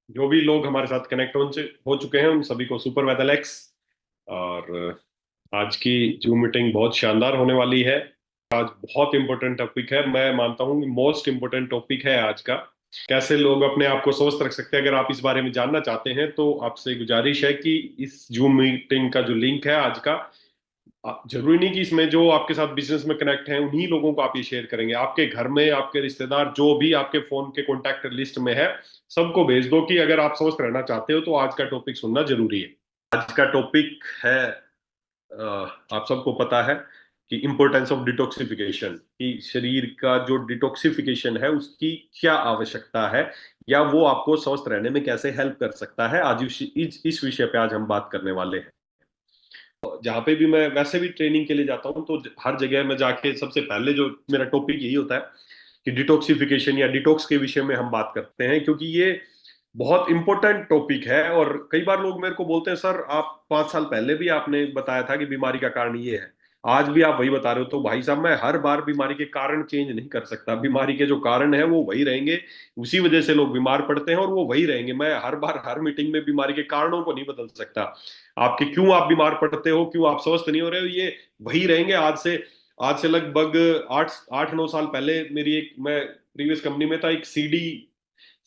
जो भी लोग हमारे साथ कनेक्ट हो चुके हैं उन सभी को सुपर वेदर एक्स। और आज की जूम मीटिंग बहुत शानदार होने वाली है। आज बहुत इंपॉर्टेंट टॉपिक है, मैं मानता हूँ मोस्ट इंपॉर्टेंट टॉपिक है आज का। कैसे लोग अपने आप को स्वस्थ रख सकते हैं, अगर आप इस बारे में जानना चाहते हैं तो आपसे गुजारिश है कि इस जूम मीटिंग का जो लिंक है आज का, जरूरी नहीं कि इसमें जो आपके साथ बिजनेस में कनेक्ट हैं उन्हीं लोगों को आप ये शेयर करेंगे। आपके घर में आपके रिश्तेदार जो भी आपके फोन के कॉन्टैक्ट लिस्ट में है सबको भेज दो कि अगर आप स्वस्थ रहना चाहते हो तो आज का टॉपिक सुनना जरूरी है। आज का टॉपिक है, आप सबको पता है कि इंपॉर्टेंस ऑफ डिटॉक्सिफिकेशन, कि शरीर का जो डिटॉक्सिफिकेशन है उसकी क्या आवश्यकता है, या वो आपको स्वस्थ रहने में कैसे हेल्प कर सकता है। आज इस विषय पे आज हम बात करने वाले हैं। जहाँ पे भी मैं वैसे भी ट्रेनिंग के लिए जाता हूँ तो हर जगह में जाके सबसे पहले जो मेरा टॉपिक यही होता है कि डिटॉक्सिफिकेशन या डिटॉक्स के विषय में हम बात करते हैं, क्योंकि ये बहुत इंपॉर्टेंट टॉपिक है। और कई बार लोग मेरे को बोलते हैं, सर आप 5 साल पहले भी आपने बताया था कि बीमारी का कारण ये है, आज भी आप वही बता रहे हो। तो भाई साहब, मैं हर बार बीमारी के कारण चेंज नहीं कर सकता। बीमारी के जो कारण है वो वही रहेंगे, उसी वजह से लोग बीमार पड़ते हैं और वो वही रहेंगे। मैं हर बार हर मीटिंग में बीमारी के कारणों को नहीं बदल सकता। आपके क्यों आप बीमार पड़ते हो, क्यों आप स्वस्थ नहीं हो रहे हो, ये वही रहेंगे। आज से लगभग 8 8 9 साल पहले मेरी मैं प्रीवियस कंपनी में था, एक सीडी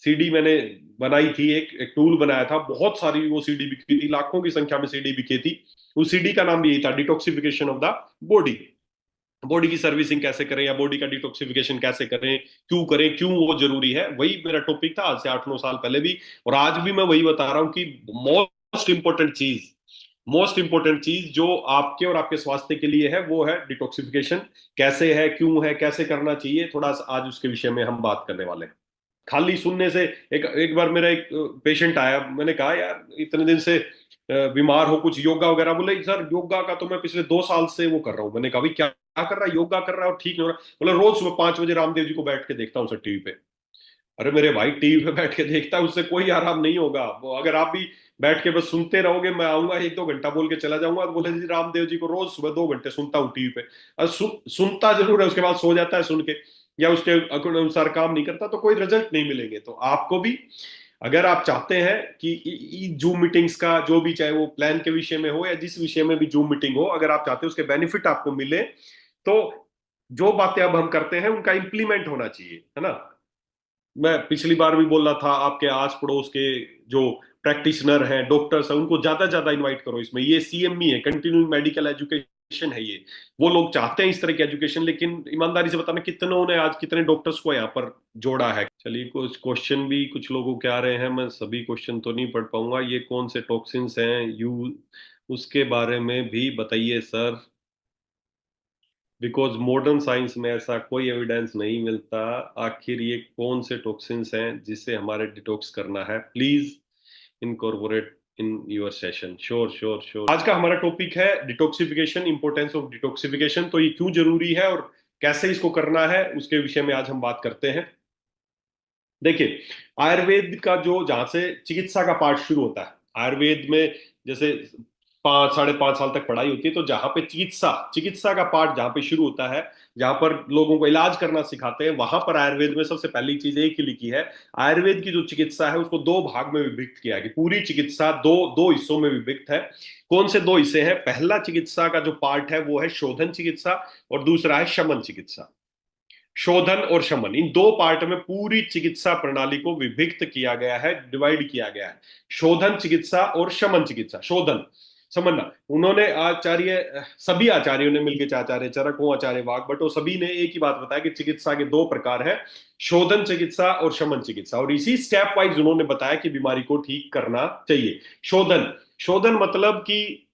सीडी मैंने बनाई थी, एक टूल बनाया था। बहुत सारी वो सीडी बिकी थी, लाखों की संख्या में सीडी बिकी थी। उस सीडी का नाम भी यही था, detoxification of the body. Body की सर्विसिंग कैसे करें या बॉडी का डिटॉक्सिफिकेशन कैसे करें, क्यों वो जरूरी है। वही मेरा टॉपिक था आज से 8 9 साल पहले भी, और आज भी मैं वही बता रहा हूँ कि मोस्ट इंपॉर्टेंट चीज जो आपके और आपके स्वास्थ्य के लिए है वो है डिटॉक्सिफिकेशन। कैसे है, क्यों है, कैसे करना चाहिए, थोड़ा सा आज उसके विषय में हम बात करने वाले हैं। खाली सुनने से, एक एक बार मेरा एक पेशेंट आया, मैंने कहा यार इतने दिन से बीमार हो, कुछ योगा वगैरह। बोले सर योगा का तो मैं पिछले 2 साल से वो कर रहा हूँ। मैंने कहा भाई क्या कर रहा है, योगा कर रहा है और ठीक नहीं हो रहा। बोले रोज सुबह 5 बजे रामदेव जी को बैठ के देखता हूँ सर टीवी पे। अरे मेरे भाई, टीवी पे बैठ के देखता है उससे कोई आराम नहीं होगा। वो अगर आप भी बैठ के बस सुनते रहोगे, मैं आऊंगा 1 2 घंटा बोल के चला जाऊंगा तो बोले जी रामदेव जी को रोज सुबह 2 घंटे सुनता हूँ टीवी पे। और सुनता जरूर है, उसके बाद सो जाता है सुन के, या उसके अनुसार काम नहीं करता, तो कोई रिजल्ट नहीं मिलेंगे। तो आपको भी, अगर आप चाहते हैं कि जूम मीटिंग्स का जो भी, चाहे वो प्लान के विषय में हो या जिस विषय में भी जूम मीटिंग हो, अगर आप चाहते हैं उसके बेनिफिट आपको मिले, तो जो बातें अब हम करते हैं उनका इंप्लीमेंट होना चाहिए, है ना। मैं पिछली बार भी बोल रहा था, आपके आस पड़ोस के जो प्रैक्टिशनर हैं, डॉक्टर्स हैं, उनको ज्यादा से ज्यादा इन्वाइट करो इसमें। ये सीएमई है, कंटिन्यूइंग मेडिकल एजुकेशन है ये। वो लोग चाहते हैं इस तरह की एजुकेशन, लेकिन ईमानदारी से बताना कितनों ने आज कितने डॉक्टर्स को यहाँ पर जोड़ा है। चलिए, कुछ क्वेश्चन भी कुछ लोगों के आ रहे हैं, मैं सभी क्वेश्चन तो नहीं पढ़ पाऊंगा। ये कौन से टॉक्सिन्स हैं उसके बारे में भी बताइए सर, बिकॉज मॉडर्न साइंस में ऐसा कोई एविडेंस नहीं मिलता। आखिर ये कौन से टॉक्सिन्स हैं जिसे हमारे डिटॉक्स करना है, please incorporate in your session. Sure sure sure. आज का हमारा टॉपिक है डिटॉक्सिफिकेशन, इंपॉर्टेंस ऑफ डिटॉक्सिफिकेशन। तो ये क्यों जरूरी है और कैसे इसको करना है, उसके विषय में आज हम बात करते हैं। देखिए, आयुर्वेद का जो, जहां से चिकित्सा का पार्ट शुरू होता है आयुर्वेद में, जैसे 5 साढ़े 5 साल तक पढ़ाई होती है, तो जहां पे चिकित्सा चिकित्सा का पार्ट जहां पे शुरू होता है, जहां पर लोगों को इलाज करना सिखाते हैं, वहां पर आयुर्वेद में सबसे पहली चीज एक ही लिखी है। आयुर्वेद की जो चिकित्सा है उसको 2 भाग में विभक्त किया है, कि पूरी चिकित्सा दो दो हिस्सों में विभक्त है। कौन से 2 हिस्से हैं? पहला चिकित्सा का जो पार्ट है वो है शोधन चिकित्सा, और दूसरा है शमन चिकित्सा। शोधन और शमन, इन 2 पार्ट में पूरी चिकित्सा प्रणाली को विभक्त किया गया है, डिवाइड किया गया है। शोधन चिकित्सा और शमन चिकित्सा। शोधन समझना, उन्होंने आचार्य, सभी आचार्यों ने मिलकर, चाहे आचार्य चरक हो, आचार्य वाग्भट हो, सभी ने एक ही बात बताया कि चिकित्सा के 2 प्रकार है, शोधन चिकित्सा और शमन चिकित्सा। और इसी स्टेप वाइज उन्होंने बताया कि बीमारी को ठीक करना चाहिए। शोधन शोधन मतलब कि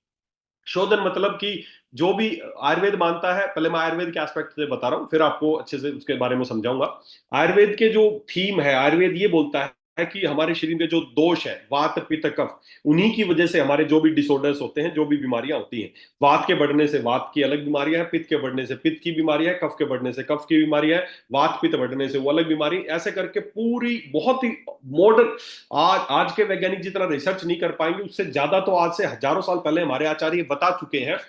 शोधन मतलब कि जो भी आयुर्वेद मानता है, पहले मैं आयुर्वेद के एस्पेक्ट से बता रहा हूं, फिर आपको अच्छे से उसके बारे में समझाऊंगा। आयुर्वेद के जो थीम है, आयुर्वेद ये बोलता है कि हमारे शरीर में जो दोष है, वात पित्त कफ, उन्हीं की वजह से हमारे जो भी डिसऑर्डर्स होते हैं, जो भी बीमारियां होती हैं, वात के बढ़ने से वात की अलग बीमारियां हैं, पित्त के बढ़ने से पित्त की बीमारियां है, कफ के बढ़ने से कफ की बीमारियां है, वात पित्त बढ़ने से वो अलग बीमारी, ऐसे करके पूरी बहुत ही मॉडर्न, आज के वैज्ञानिक जितना रिसर्च नहीं कर पाएंगे, उससे ज्यादा तो आज से हजारों साल पहले हमारे आचार्य बता चुके हैं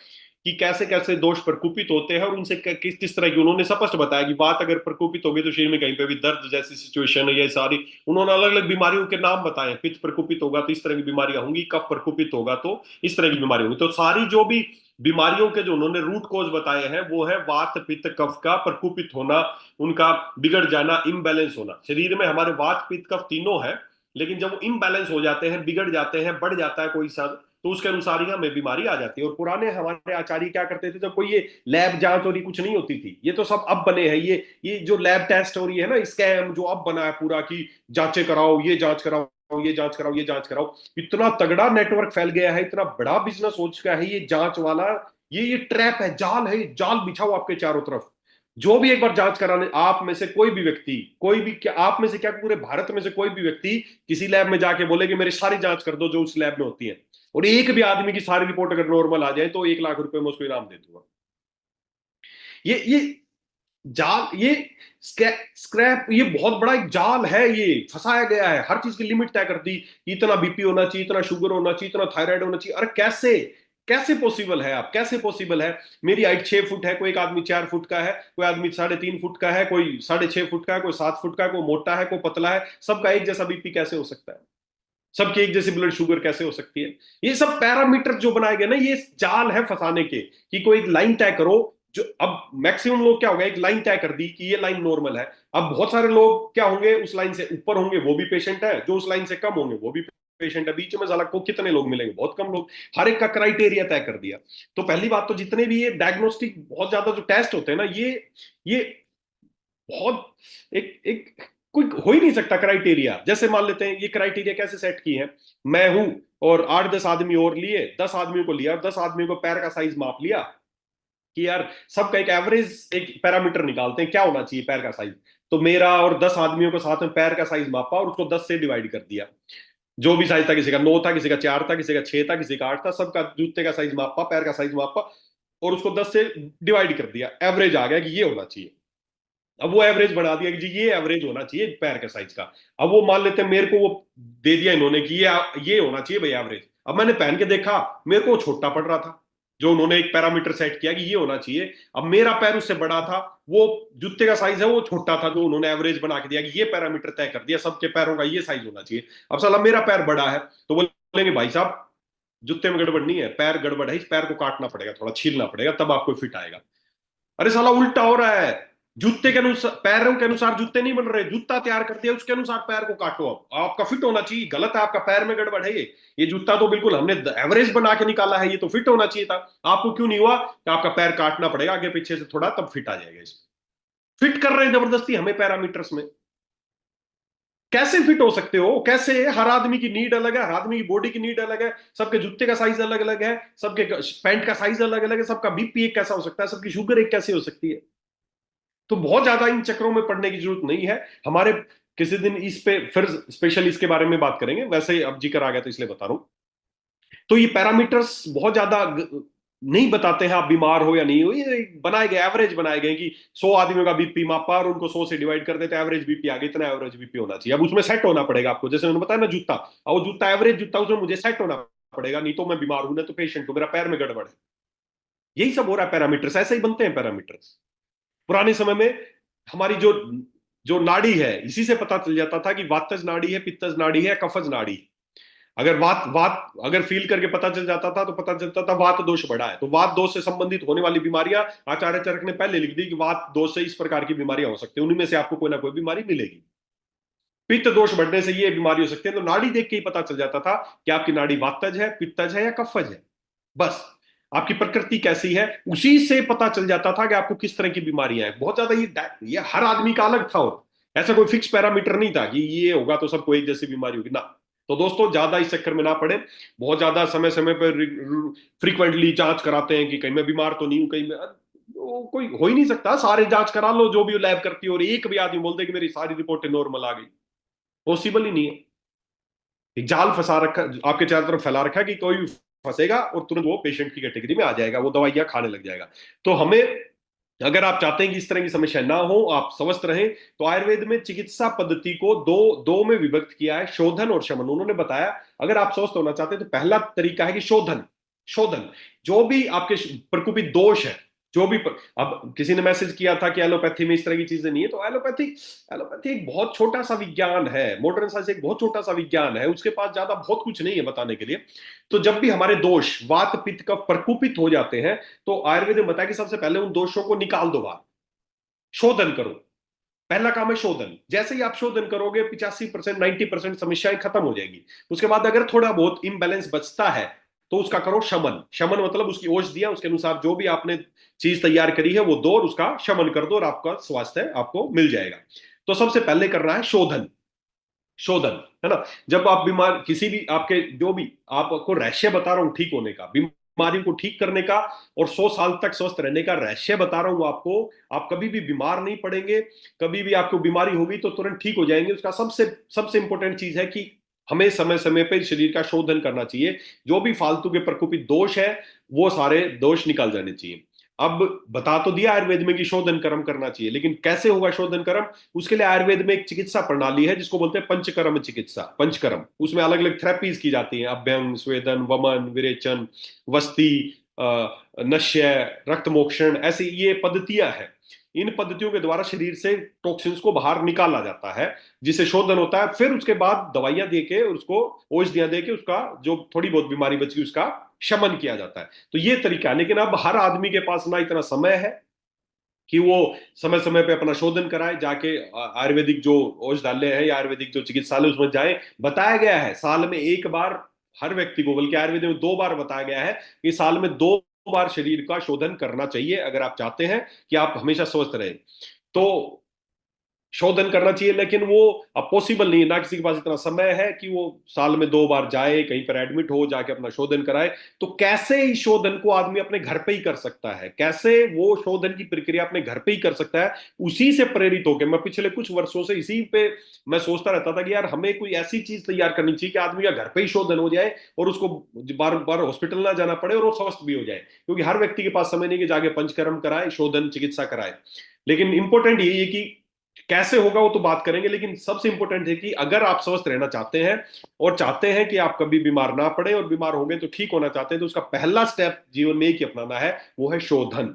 कि कैसे कैसे दोष प्रकोपित होते हैं और उनसे किस किस तरह की, उन्होंने स्पष्ट बताया कि वात अगर प्रकोपित होगी तो शरीर में कहीं पे भी दर्द जैसी सिचुएशन है, ये सारी उन्होंने अलग अलग बीमारियों के नाम बताए। पित्त प्रकोपित होगा तो इस तरह की बीमारियां होंगी, कफ प्रकोपित होगा तो इस तरह की बीमारी होगी। तो सारी जो भी बीमारियों के जो उन्होंने रूट कॉज बताए हैं वो है वात पित्त कफ का प्रकोपित होना, उनका बिगड़ जाना, इम्बैलेंस होना। शरीर में हमारे वात पित्त कफ तीनों है, लेकिन जब वो इम्बैलेंस हो जाते हैं, बिगड़ जाते हैं, बढ़ जाता है कोई सा, तो उसके अनुसार ही हमें बीमारी आ जाती है। और पुराने हमारे आचार्य क्या करते थे, जब कोई ये लैब जांच और ये कुछ नहीं होती थी, ये तो सब अब बने हैं, ये जो लैब टेस्ट और ये है ना स्कैम जो अब बना है पूरा, कि जांचें कराओ, ये जांच कराओ, ये जांच कराओ, ये जांच कराओ, इतना तगड़ा नेटवर्क फैल गया है, इतना बड़ा बिजनेस हो चुका है ये जांच वाला। ये ट्रैप है, जाल है, जाल बिछाओ आपके चारों तरफ। जो भी एक बार जांच कराने, आप में से कोई भी व्यक्ति, कोई भी क्या, आप में से क्या पूरे भारत में से कोई भी व्यक्ति किसी लैब में जाके बोले कि मेरी सारी जांच कर दो जो उस लैब में होती है, और एक भी आदमी की सारी रिपोर्ट अगर नॉर्मल आ जाए तो 1 लाख रुपए में उसको इनाम दे दूंगा। ये जाल, ये स्क्रैप, ये बहुत बड़ा एक जाल है, ये फंसाया गया है, हर चीज की लिमिट तय कर दी, इतना बीपी होना चाहिए, इतना शुगर होना चाहिए, इतना थायराइड होना चाहिए। अरे कैसे, कैसे पॉसिबल है, आप कैसे पॉसिबल है? मेरी हाइट 6 फुट है, कोई एक आदमी 4 फुट का है, कोई आदमी 3.5 फुट का है, कोई 6.5 फुट का है, कोई 7 फुट का है, कोई मोटा है, कोई पतला है, सबका एक जैसा बीपी कैसे हो सकता है? सबकी एक जैसी ब्लड शुगर कैसे हो सकती है? ये सब पैरामीटर जो बनाए गए ना, ये जाल है फंसाने के, कि कोई एक लाइन तय करो। जो अब मैक्सिमम लोग क्या हो गए, एक लाइन तय कर दी कि ये लाइन नॉर्मल है। अब बहुत सारे लोग क्या होंगे, उस लाइन से ऊपर होंगे, वो भी पेशेंट है, जो उस लाइन से कम होंगे वो भी पेशेंट है, बीच में साला को कितने लोग मिलेंगे, बहुत कम लोग। हर एक का क्राइटेरिया तय कर दिया। तो पहली बात तो जितने भी ये डायग्नोस्टिक बहुत ज्यादा जो टेस्ट होते हैं ना, ये बहुत एक एक कोई हो ही नहीं सकता क्राइटेरिया। जैसे मान लेते हैं, ये क्राइटेरिया कैसे सेट की है, मैं हूं और 8-10 आदमी और लिए, 10 आदमियों को लिया और 10 आदमियों को पैर का साइज माप लिया, कि यार सबका एक एवरेज एक पैरामीटर निकालते हैं क्या होना चाहिए पैर का साइज। तो मेरा और 10 आदमियों को साथ में पैर का साइज मापा और उसको 10 से डिवाइड कर दिया। जो भी साइज था, किसी का 9 था, किसी का 4 था, किसी का 6 था, किसी का 8 था, सबका जूते का साइज मापा, पैर का साइज मापा, और उसको 10 से डिवाइड कर दिया, एवरेज आ गया कि ये होना चाहिए। अब वो एवरेज बढ़ा दिया कि जी ये एवरेज होना चाहिए पैर के साइज का। अब वो मान लेते हैं मेरे को वो दे दिया इन्होंने कि ये होना चाहिए भाई एवरेज। अब मैंने पहन के देखा, मेरे को छोटा पड़ रहा था, जो उन्होंने एक पैरामीटर सेट किया कि ये होना चाहिए। अब मेरा पैर उससे बड़ा था, वो जूते का साइज है वो छोटा था, जो उन्होंने एवरेज बना के दिया कि ये पैरामीटर तय कर दिया सबके पैरों का ये साइज होना चाहिए। अब साला मेरा पैर बड़ा है, तो बोलेंगे भाई साहब जूते में गड़बड़ नहीं है, पैर गड़बड़ है, इस पैर को काटना पड़ेगा, थोड़ा छीलना पड़ेगा, तब आपको फिट आएगा। अरे साला उल्टा हो रहा है, जूते के अनुसार, पैरों के अनुसार जूते नहीं बन रहे, जूता तैयार कर दिया उसके अनुसार पैर को काटो। अब आपका फिट होना चाहिए, गलत है, आपका पैर में गड़बड़ है। ये जूता तो बिल्कुल हमने एवरेज बना के निकाला है, ये तो फिट होना चाहिए था, आपको क्यों नहीं हुआ? तो आपका पैर काटना पड़ेगा आगे पीछे से थोड़ा, तब फिट आ जाएगा। इसमें फिट कर रहे हैं जबरदस्ती हमें पैरामीटर्स में। कैसे फिट हो सकते हो, कैसे? हर आदमी की नीड अलग है, हर आदमी की बॉडी की नीड अलग है, सबके जूते का साइज अलग अलग है, सबके पैंट का साइज अलग अलग है, सबका बीपी एक कैसा हो सकता है, सबकी शुगर एक कैसे हो सकती है? तो बहुत ज्यादा इन चक्रों में पड़ने की जरूरत नहीं है हमारे। किसी दिन इस पे फिर स्पेशल इसके बारे में बात करेंगे, वैसे ही अब जिक्र आ गया तो इसलिए बता रहा हूं। तो ये पैरामीटर्स बहुत ज्यादा नहीं बताते हैं आप बीमार हो या नहीं हो, ये बनाए गए एवरेज बनाए गए कि 100 आदमियों का बीपी मापा और उनको 100 से डिवाइड कर देते, एवरेज बीपी आ गई, इतना एवरेज बीपी होना चाहिए। अब उसमें सेट होना पड़ेगा आपको, जैसे उन्होंने बताया ना जूता, और वो जूता एवरेज जूता, उसमें मुझे सेट होना पड़ेगा, नहीं तो मैं बीमार हूं ना, तो पेशेंट हूं, मेरा पैर में गड़बड़ है। यही सब हो रहा है, पैरामीटर्स ऐसे ही बनते हैं पैरामीटर्स। पुराने समय में हमारी जो जो नाड़ी है, इसी से पता चल जाता था कि वातज नाड़ी है, पित्तज नाड़ी है, कफज नाड़ी है। अगर वात वात अगर फील करके पता चल जाता था तो पता चलता था वात दोष बढ़ा है। तो वात दोष से संबंधित होने वाली बीमारियां आचार्य चरक ने पहले लिख दी कि वात दोष से इस प्रकार की बीमारियां हो सकती है, उन्हीं में से आपको कोई ना कोई बीमारी मिलेगी। पित्त दोष बढ़ने से ये बीमारी हो सकती है। तो नाड़ी देख के ही पता चल जाता था कि आपकी नाड़ी वातज है, पित्तज है या कफज है। बस आपकी प्रकृति कैसी है, उसी से पता चल जाता था कि आपको किस तरह की बीमारियां हैं। बहुत ज्यादा ये हर आदमी का अलग था, और ऐसा कोई फिक्स पैरामीटर नहीं था कि ये होगा तो सबको एक जैसी बीमारी होगी ना। तो दोस्तों ज्यादा इस चक्कर में ना पड़े, बहुत ज्यादा समय समय पर फ्रीक्वेंटली जांच कराते हैं कि कहीं मैं बीमार तो नहीं हूं, कहीं मैं, कोई हो ही नहीं सकता। सारे जांच करा लो जो भी लैब करती है, और एक भी आदमी बोल दे कि मेरी सारी रिपोर्टें नॉर्मल आ गई, पॉसिबल ही नहीं है। एक जाल फंसा रखा, आपके चारों तरफ फैला रखा है कि कोई भी फंसेगा और तुरंत वो पेशेंट की कैटेगरी में आ जाएगा, वो दवाइयां खाने लग जाएगा। तो हमें, अगर आप चाहते हैं कि इस तरह की समस्या ना हो, आप स्वस्थ रहें, तो आयुर्वेद में चिकित्सा पद्धति को दो दो में विभक्त किया है, शोधन और शमन। उन्होंने बताया अगर आप स्वस्थ होना चाहते हैं तो पहला तरीका है कि शोधन। शोधन। जो भी आपके प्रकोपित दोष है, जो भी अब किसी ने मैसेज किया था कि एलोपैथी में इस तरह की चीजें नहीं है, तो एलोपैथी एलोपैथी एक बहुत छोटा सा विज्ञान है, मॉडर्न साइंस एक बहुत छोटा सा विज्ञान है, उसके पास ज्यादा बहुत कुछ नहीं है बताने के लिए। तो जब भी हमारे दोष वात पित्त का प्रकोपित हो जाते हैं, तो आयुर्वेद ने बताया कि सबसे पहले उन दोषों को निकाल दो बाहर, शोधन करो। पहला काम है शोधन। जैसे ही आप शोधन करोगे 85% 90% समस्याएं खत्म हो जाएगी। उसके बाद अगर थोड़ा बहुत इम्बैलेंस बचता है तो उसका करो शमन। शमन मतलब उसकी औषधियां, उसके अनुसार जो भी आपने चीज तैयार करी है वो दो और उसका शमन कर दो और आपका स्वास्थ्य आपको मिल जाएगा। तो सबसे पहले करना है शोधन। शोधन, है ना। जब आप बीमार, किसी भी आपके जो भी आपको रहस्य बता रहा हूं ठीक होने का, बीमारी को ठीक करने का और 100 साल तक स्वस्थ रहने का रहस्य बता रहा हूं आपको। आप कभी भी बीमार नहीं पड़ेंगे, कभी भी आपको बीमारी होगी तो तुरंत ठीक हो जाएंगे। उसका सबसे सबसे इंपॉर्टेंट चीज है कि हमें समय समय पे शरीर का शोधन करना चाहिए। जो भी फालतू के प्रकोपित दोष है वो सारे दोष निकल जाने चाहिए। अब बता तो दिया आयुर्वेद में कि शोधन कर्म करना चाहिए, लेकिन कैसे होगा शोधन कर्म? उसके लिए आयुर्वेद में एक चिकित्सा प्रणाली है जिसको बोलते हैं पंचकर्म चिकित्सा। पंचकर्म, उसमें अलग अलग थेरेपीज की जाती हैं, अभ्यंग, स्वेदन, वमन, विरेचन, वस्ती, नश्य, रक्त मोक्षण, ऐसी ये पद्धतियां हैं। इन पद्धतियों के द्वारा शरीर से टॉक्सिन्स को बाहर निकाला जाता है, जिसे शोधन होता है। फिर उसके बाद दवाइयां देके, उसको औषधियां देके उसका जो थोड़ी बहुत बीमारी बची उसका शमन किया जाता है। तो ये तरीका है। लेकिन अब हर आदमी के पास ना इतना समय है कि वो समय समय पे अपना शोधन कराए, जाके आयुर्वेदिक जो औषधालय है या आयुर्वेदिक जो चिकित्सालय उसमें जाए। बताया गया है साल में एक बार हर व्यक्ति को, बल्कि आयुर्वेद में 2 बार बताया गया है कि साल में 2 बार शरीर का शोधन करना चाहिए अगर आप चाहते हैं कि आप हमेशा स्वस्थ रहें। तो शोधन करना चाहिए, लेकिन वो अब पॉसिबल नहीं है, ना किसी के पास इतना समय है कि वो साल में 2 बार जाए, कहीं पर एडमिट हो, जाके अपना शोधन कराए। तो कैसे इस शोधन को आदमी अपने घर पे ही कर सकता है, कैसे वो शोधन की प्रक्रिया अपने घर पे ही कर सकता है? उसी से प्रेरित होकर मैं पिछले कुछ वर्षों से इसी पे मैं सोचता रहता था कि यार हमें कोई ऐसी चीज तैयार करनी चाहिए कि आदमी का घर पे ही शोधन हो जाए और उसको बार बार हॉस्पिटल ना जाना पड़े और वो स्वस्थ भी हो जाए। क्योंकि हर व्यक्ति के पास समय नहीं कि जाके पंचकर्म कराए, शोधन चिकित्सा कराए। लेकिन इंपॉर्टेंट यही है कि कैसे होगा वो तो बात करेंगे, लेकिन सबसे इंपॉर्टेंट है कि अगर आप स्वस्थ रहना चाहते हैं और चाहते हैं कि आप कभी बीमार ना पड़े, और बीमार हो गए तो ठीक होना चाहते हैं, तो उसका पहला स्टेप जीवन में एक ही अपनाना है, वो है शोधन।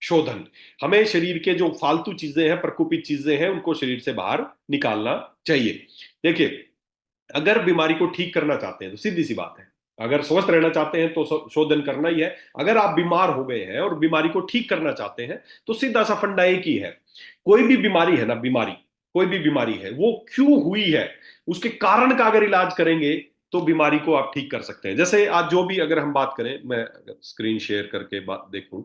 शोधन। हमें शरीर के जो फालतू चीजें हैं, प्रकोपित चीजें हैं, उनको शरीर से बाहर निकालना चाहिए। देखिए, अगर बीमारी को ठीक करना चाहते हैं तो सीधी सी बात है, अगर स्वस्थ रहना चाहते हैं तो शोधन करना ही है। अगर आप बीमार हो गए हैं और बीमारी को ठीक करना चाहते हैं तो सीधा सा फंडा एक ही है। कोई भी बीमारी है ना, बीमारी, कोई भी बीमारी है, वो क्यों हुई है, उसके कारण का अगर इलाज करेंगे तो बीमारी को आप ठीक कर सकते हैं। जैसे आज जो भी अगर हम बात करें, मैं स्क्रीन शेयर करके बात देखूं।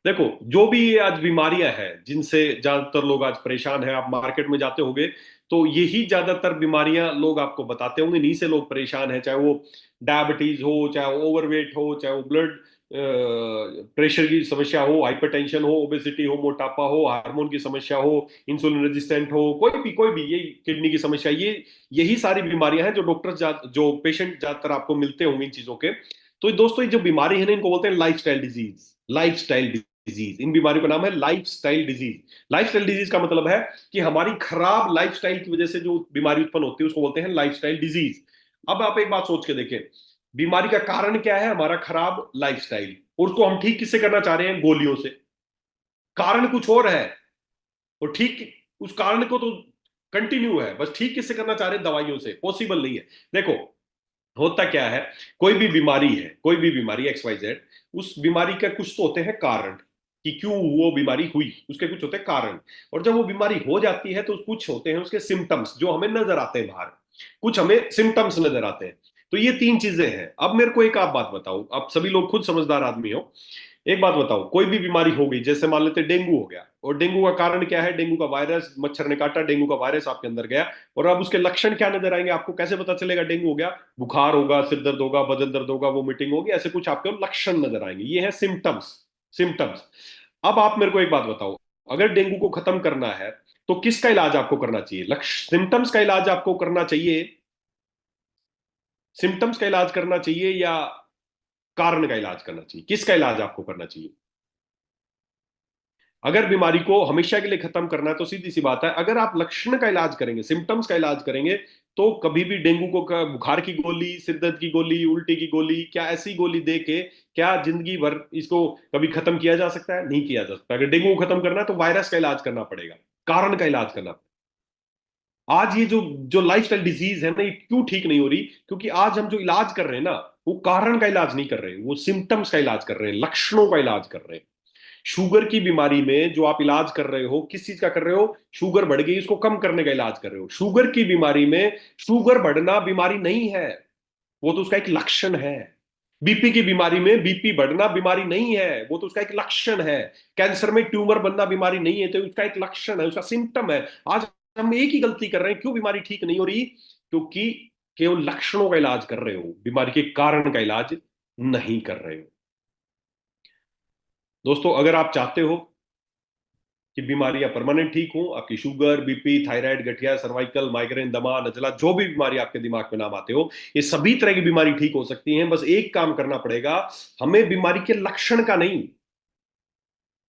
देखो, जो भी ये आज बीमारियां हैं जिनसे ज्यादातर लोग आज परेशान हैं, आप मार्केट में जाते होंगे तो यही ज्यादातर बीमारियां लोग आपको बताते होंगे, इन्हीं से लोग परेशान हैं। चाहे वो डायबिटीज हो, चाहे वो ओवरवेट हो, चाहे वो ब्लड प्रेशर की समस्या हो, हाइपरटेंशन हो, ओबेसिटी हो, मोटापा हो, हार्मोन की समस्या हो, इंसुलिन रेजिस्टेंट हो, कोई भी यही किडनी की समस्या, ये यही सारी बीमारियां हैं जो जो पेशेंट ज्यादातर आपको मिलते होंगे इन चीजों के। तो दोस्तों, ये जो बीमारी है ना, इनको बोलते हैं लाइफस्टाइल डिजीज। लाइफस्टाइल डिजीज, इन बीमारियों का नाम है लाइफस्टाइल डिजीज। लाइफस्टाइल डिजीज का मतलब है कि हमारी खराब लाइफस्टाइल की वजह से जो बीमारी उत्पन्न होती है उसको बोलते हैं लाइफस्टाइल डिजीज। अब आप एक बात सोच के देखें, बीमारी का कारण क्या है? हमारा खराब लाइफस्टाइल। और उसको हम ठीक किससे करना चाह रहे हैं? गोलियों से। कारण कुछ और है, और ठीक उस कारण को तो कंटिन्यू है, बस ठीक किससे करना चाह रहे हैं? दवाइयों से। पॉसिबल नहीं है। देखो, होता क्या है, कोई भी बीमारी है, कोई भी बीमारी एक्स वाई जेड, उस बीमारी का कुछ तो होते हैं कारण कि क्यों वो बीमारी हुई, उसके कुछ होते हैं कारण। और जब वो बीमारी हो जाती है तो कुछ होते हैं उसके सिम्टम्स जो हमें नजर आते हैं बाहर, कुछ हमें सिम्टम्स नजर आते हैं। तो ये 3 चीजें हैं। अब मेरे को एक आप बात बताओ, आप सभी लोग खुद समझदार आदमी हो, एक बात बताओ, कोई भी बीमारी हो गई, जैसे मान लेते डेंगू हो गया, और डेंगू का कारण क्या है? डेंगू का वायरस, मच्छर ने काटा, डेंगू का वायरस आपके अंदर गया, और अब उसके लक्षण क्या नजर आएंगे आपको? कैसे पता चलेगा डेंगू हो गया? बुखार होगा, सिर दर्द होगा, बदन दर्द होगा, वोमिटिंग होगी, ऐसे कुछ आपके लक्षण नजर आएंगे। ये है सिम्टम्स। सिम्टम्स। अब आप मेरे को एक बात बताओ, अगर डेंगू को खत्म करना है तो किसका इलाज आपको करना चाहिए? लक्ष्य सिम्टम्स का इलाज आपको करना चाहिए, सिम्टम्स का इलाज करना चाहिए, या कारण का इलाज करना चाहिए? किसका इलाज आपको करना चाहिए? अगर बीमारी को हमेशा के लिए खत्म करना है तो सीधी सी बात है, अगर आप लक्षण का इलाज करेंगे, सिम्टम्स का इलाज करेंगे, तो कभी भी डेंगू को बुखार की गोली, सिर दर्द की गोली, उल्टी की गोली, क्या ऐसी गोली दे के क्या जिंदगी भर इसको कभी खत्म किया जा सकता है? नहीं किया जा सकता। अगर डेंगू को खत्म करना है तो वायरस का इलाज करना पड़ेगा, कारण का इलाज करना पड़ेगा। आज ये जो जो लाइफस्टाइल डिजीज है ना, ये क्यों ठीक नहीं हो रही? क्योंकि आज हम जो इलाज कर रहे हैं ना, वो कारण का इलाज नहीं कर रहे, वो सिम्टम्स का इलाज कर रहे हैं, लक्षणों का इलाज कर रहे हैं। शुगर की बीमारी में जो आप इलाज कर रहे हो, किस चीज का कर रहे हो? शुगर बढ़ गई, उसको कम करने का इलाज कर रहे हो। शुगर की बीमारी में शुगर बढ़ना बीमारी नहीं है, वो तो उसका एक लक्षण है। बीपी की बीमारी में बीपी बढ़ना बीमारी नहीं है, वो तो उसका एक लक्षण है। कैंसर में ट्यूमर बनना बीमारी नहीं है, तो उसका एक लक्षण है, उसका सिम्टम है। आज हम एक ही गलती कर रहे हैं, क्यों बीमारी ठीक नहीं हो रही? क्योंकि केवल लक्षणों का इलाज कर रहे हो, बीमारी के कारण का इलाज नहीं कर रहे हो। दोस्तों, अगर आप चाहते हो कि बीमारियां परमानेंट ठीक हो, आपकी शुगर, बीपी, थायराइड, गठिया, सर्वाइकल, माइग्रेन, दमा, नजला, जो भी बीमारी आपके दिमाग में नाम आते हो, ये सभी तरह की बीमारी ठीक हो सकती हैं। बस एक काम करना पड़ेगा, हमें बीमारी के लक्षण का नहीं,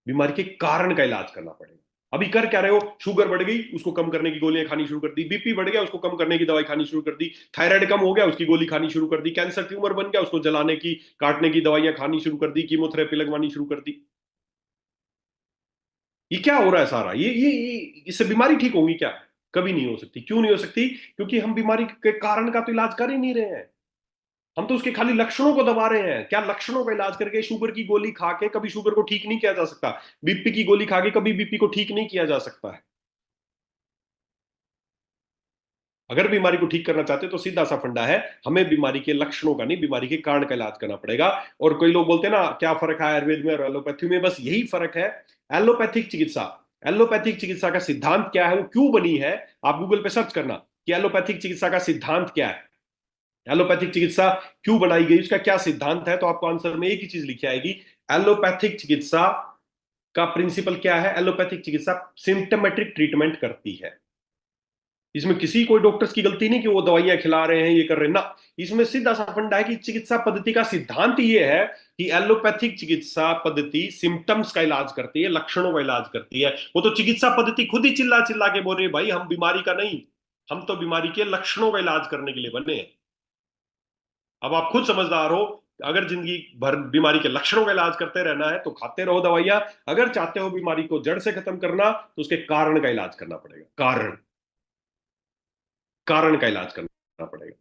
बीमारी के कारण का इलाज करना पड़ेगा। अभी कर क्या रहे हो? शुगर बढ़ गई, उसको कम करने की गोलियां खानी शुरू कर दी। बीपी बढ़ गया, उसको कम करने की दवाई खानी शुरू कर दी। थायराइड कम हो गया, उसकी गोली खानी शुरू कर दी। कैंसर ट्यूमर बन गया, उसको जलाने की, काटने की दवाइयां खानी शुरू कर दी। कीमोथेरेपी लगवानी शुरू कर दी। ये क्या हो रहा है सारा? इससे बीमारी ठीक होगी क्या? कभी नहीं हो सकती। क्यों नहीं हो सकती? क्योंकि हम बीमारी के कारण का तो इलाज कर ही नहीं रहे हैं, हम तो उसके खाली लक्षणों को दबा रहे हैं। क्या लक्षणों का इलाज करके? शुगर की गोली खा के कभी शुगर को ठीक नहीं किया जा सकता। बीपी की गोली खा के कभी बीपी को ठीक नहीं किया जा सकता है। अगर बीमारी को ठीक करना चाहते हो तो सीधा सा फंडा है, हमें बीमारी के लक्षणों का नहीं, बीमारी के कारण का इलाज करना पड़ेगा। और कोई लोग बोलते हैं ना, क्या फर्क है आयुर्वेद में और एलोपैथी में? बस यही फर्क है। एलोपैथिक चिकित्सा, एलोपैथिक चिकित्सा का सिद्धांत क्या है, वो क्यों बनी है, आप गूगल पे सर्च करना कि एलोपैथिक चिकित्सा का सिद्धांत क्या है, एलोपैथिक चिकित्सा क्यों बनाई गई, उसका क्या सिद्धांत है, तो आपको आंसर में एक ही चीज लिखी आएगी। एलोपैथिक चिकित्सा का प्रिंसिपल क्या है? एलोपैथिक चिकित्सा सिम्टोमेटिक ट्रीटमेंट करती है। इसमें किसी कोई डॉक्टर्स की गलती नहीं कि वो दवाइयां खिला रहे हैं, ये कर रहे हैं ना। इसमें सीधा सा फंडा है कि चिकित्सा पद्धति का सिद्धांत ये है कि एलोपैथिक चिकित्सा पद्धति सिम्टम्स का इलाज करती है, लक्षणों का इलाज करती है। वो तो चिकित्सा पद्धति खुद ही चिल्ला चिल्ला के बोल रही है, भाई हम बीमारी का नहीं, हम तो बीमारी के लक्षणों का इलाज करने के लिए बने हैं। अब आप खुद समझदार हो, अगर जिंदगी भर बीमारी के लक्षणों का इलाज करते रहना है तो खाते रहो दवाइयां। अगर चाहते हो बीमारी को जड़ से खत्म करना, तो उसके कारण का इलाज करना पड़ेगा। कारण, कारण का इलाज करना पड़ेगा।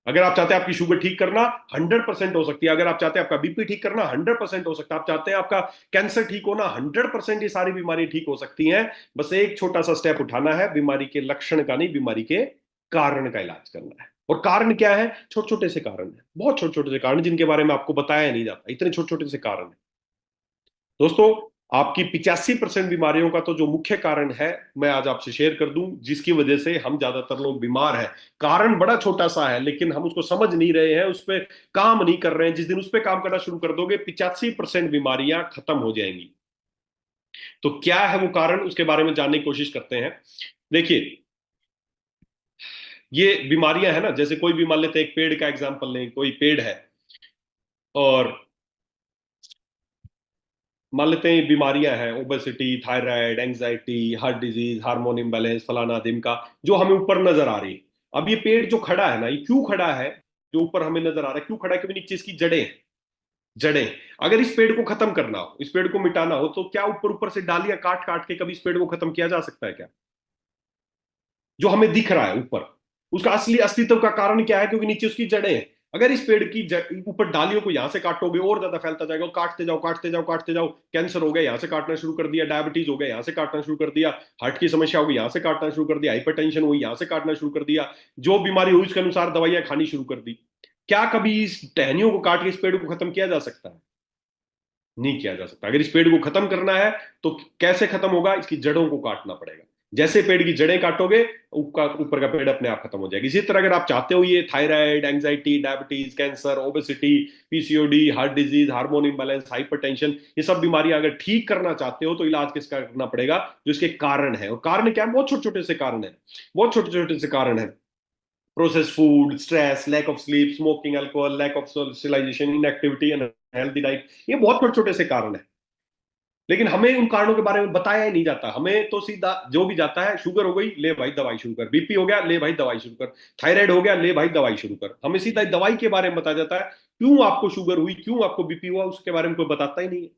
अगर आप चाहते हैं आपकी शुगर ठीक करना, 100% हो सकती है। अगर आप चाहते हैं आपका बीपी ठीक करना, 100% हो सकता है। आप चाहते हैं आपका कैंसर ठीक होना, 100% ये सारी बीमारी ठीक हो सकती हैं। बस एक छोटा सा स्टेप उठाना है, बीमारी के लक्षण का नहीं, बीमारी के कारण का इलाज करना है। और कारण क्या है? छोटे छोटे से कारण है, बहुत छोटे छोटे से कारण, जिनके बारे में आपको बताया नहीं जाता, इतने छोटे छोटे से कारण है। दोस्तों, आपकी 85% बीमारियों का तो जो मुख्य कारण है, मैं आज आपसे शेयर कर दूं, जिसकी वजह से हम ज्यादातर लोग बीमार हैं। कारण बड़ा छोटा सा है, लेकिन हम उसको समझ नहीं रहे हैं, उस पर काम नहीं कर रहे हैं। जिस दिन उस पर काम करना शुरू कर दोगे, 85% बीमारियां खत्म हो जाएंगी। तो क्या है वो कारण, उसके बारे में जानने की कोशिश करते हैं। देखिए, ये बीमारियां है ना, जैसे कोई भी मान लेते हैं, एक पेड़ का एग्जाम्पल लें, कोई पेड़ है और मान लेते हैं बीमारियां हैं, obesity, thyroid, anxiety, heart disease, hormone imbalance, फलाना ढिमका, जो हमें ऊपर नजर आ रही है। अब ये पेड़ जो खड़ा है ना, ये क्यों खड़ा है? जो ऊपर हमें नजर आ रहा है क्यों खड़ा है? क्योंकि नीचे इसकी जड़ें हैं। जड़ें, अगर इस पेड़ को खत्म करना हो, इस पेड़ को मिटाना हो, तो क्या ऊपर ऊपर से डालियां काट काट के कभी इस पेड़ को खत्म किया जा सकता है क्या? जो हमें दिख रहा है ऊपर, उसका असली अस्तित्व का कारण क्या है? क्योंकि नीचे उसकी जड़ें हैं। अगर इस पेड़ की ऊपर डालियों को यहां से काटोगे, और ज्यादा फैलता जाएगा, काटते जाओ काटते जाओ काटते जाओ, कैंसर हो गया, यहां से काटना शुरू कर दिया, डायबिटीज हो गया, यहां से काटना शुरू कर दिया, हार्ट की समस्या होगी, यहां से काटना शुरू कर दिया, हाइपरटेंशन हुई, यहां से काटना शुरू कर दिया, जो बीमारी हुई उसके अनुसार दवाइयां खानी शुरू कर दी। क्या कभी इस टहनियों को काट के इस पेड़ को खत्म किया जा सकता है? नहीं किया जा सकता। अगर इस पेड़ को खत्म करना है तो कैसे खत्म होगा? इसकी जड़ों को काटना पड़ेगा। जैसे पेड़ की जड़ें काटोगे, ऊपर का पेड़ अपने आप खत्म हो जाएगा। इसी तरह अगर आप चाहते हो ये thyroid, anxiety, diabetes, cancer, obesity, PCOD, heart disease, hormone imbalance, hypertension, ये सब बीमारियां अगर ठीक करना चाहते हो, तो इलाज किसका करना पड़ेगा? जो इसके कारण है। और कारण क्या है? बहुत छोटे छोटे से कारण है, बहुत छोटे छोटे से कारण है। Process food, stress, lack of sleep, smoking, alcohol, lack of socialisation, inactivity, unhealthy diet, ये बहुत छोटे छोटे से कारण है। लेकिन हमें उन कारणों के बारे में बताया ही नहीं जाता। हमें तो सीधा जो भी जाता है, शुगर हो गई ले भाई दवाई शुरू कर, बीपी हो गया ले भाई दवाई शुरू कर, थायराइड हो गया ले भाई दवाई शुरू कर, हमें सीधा दवाई के बारे में बताया जाता है। क्यों आपको शुगर हुई, क्यों आपको बीपी हुआ, उसके बारे में कोई बताता ही नहीं है।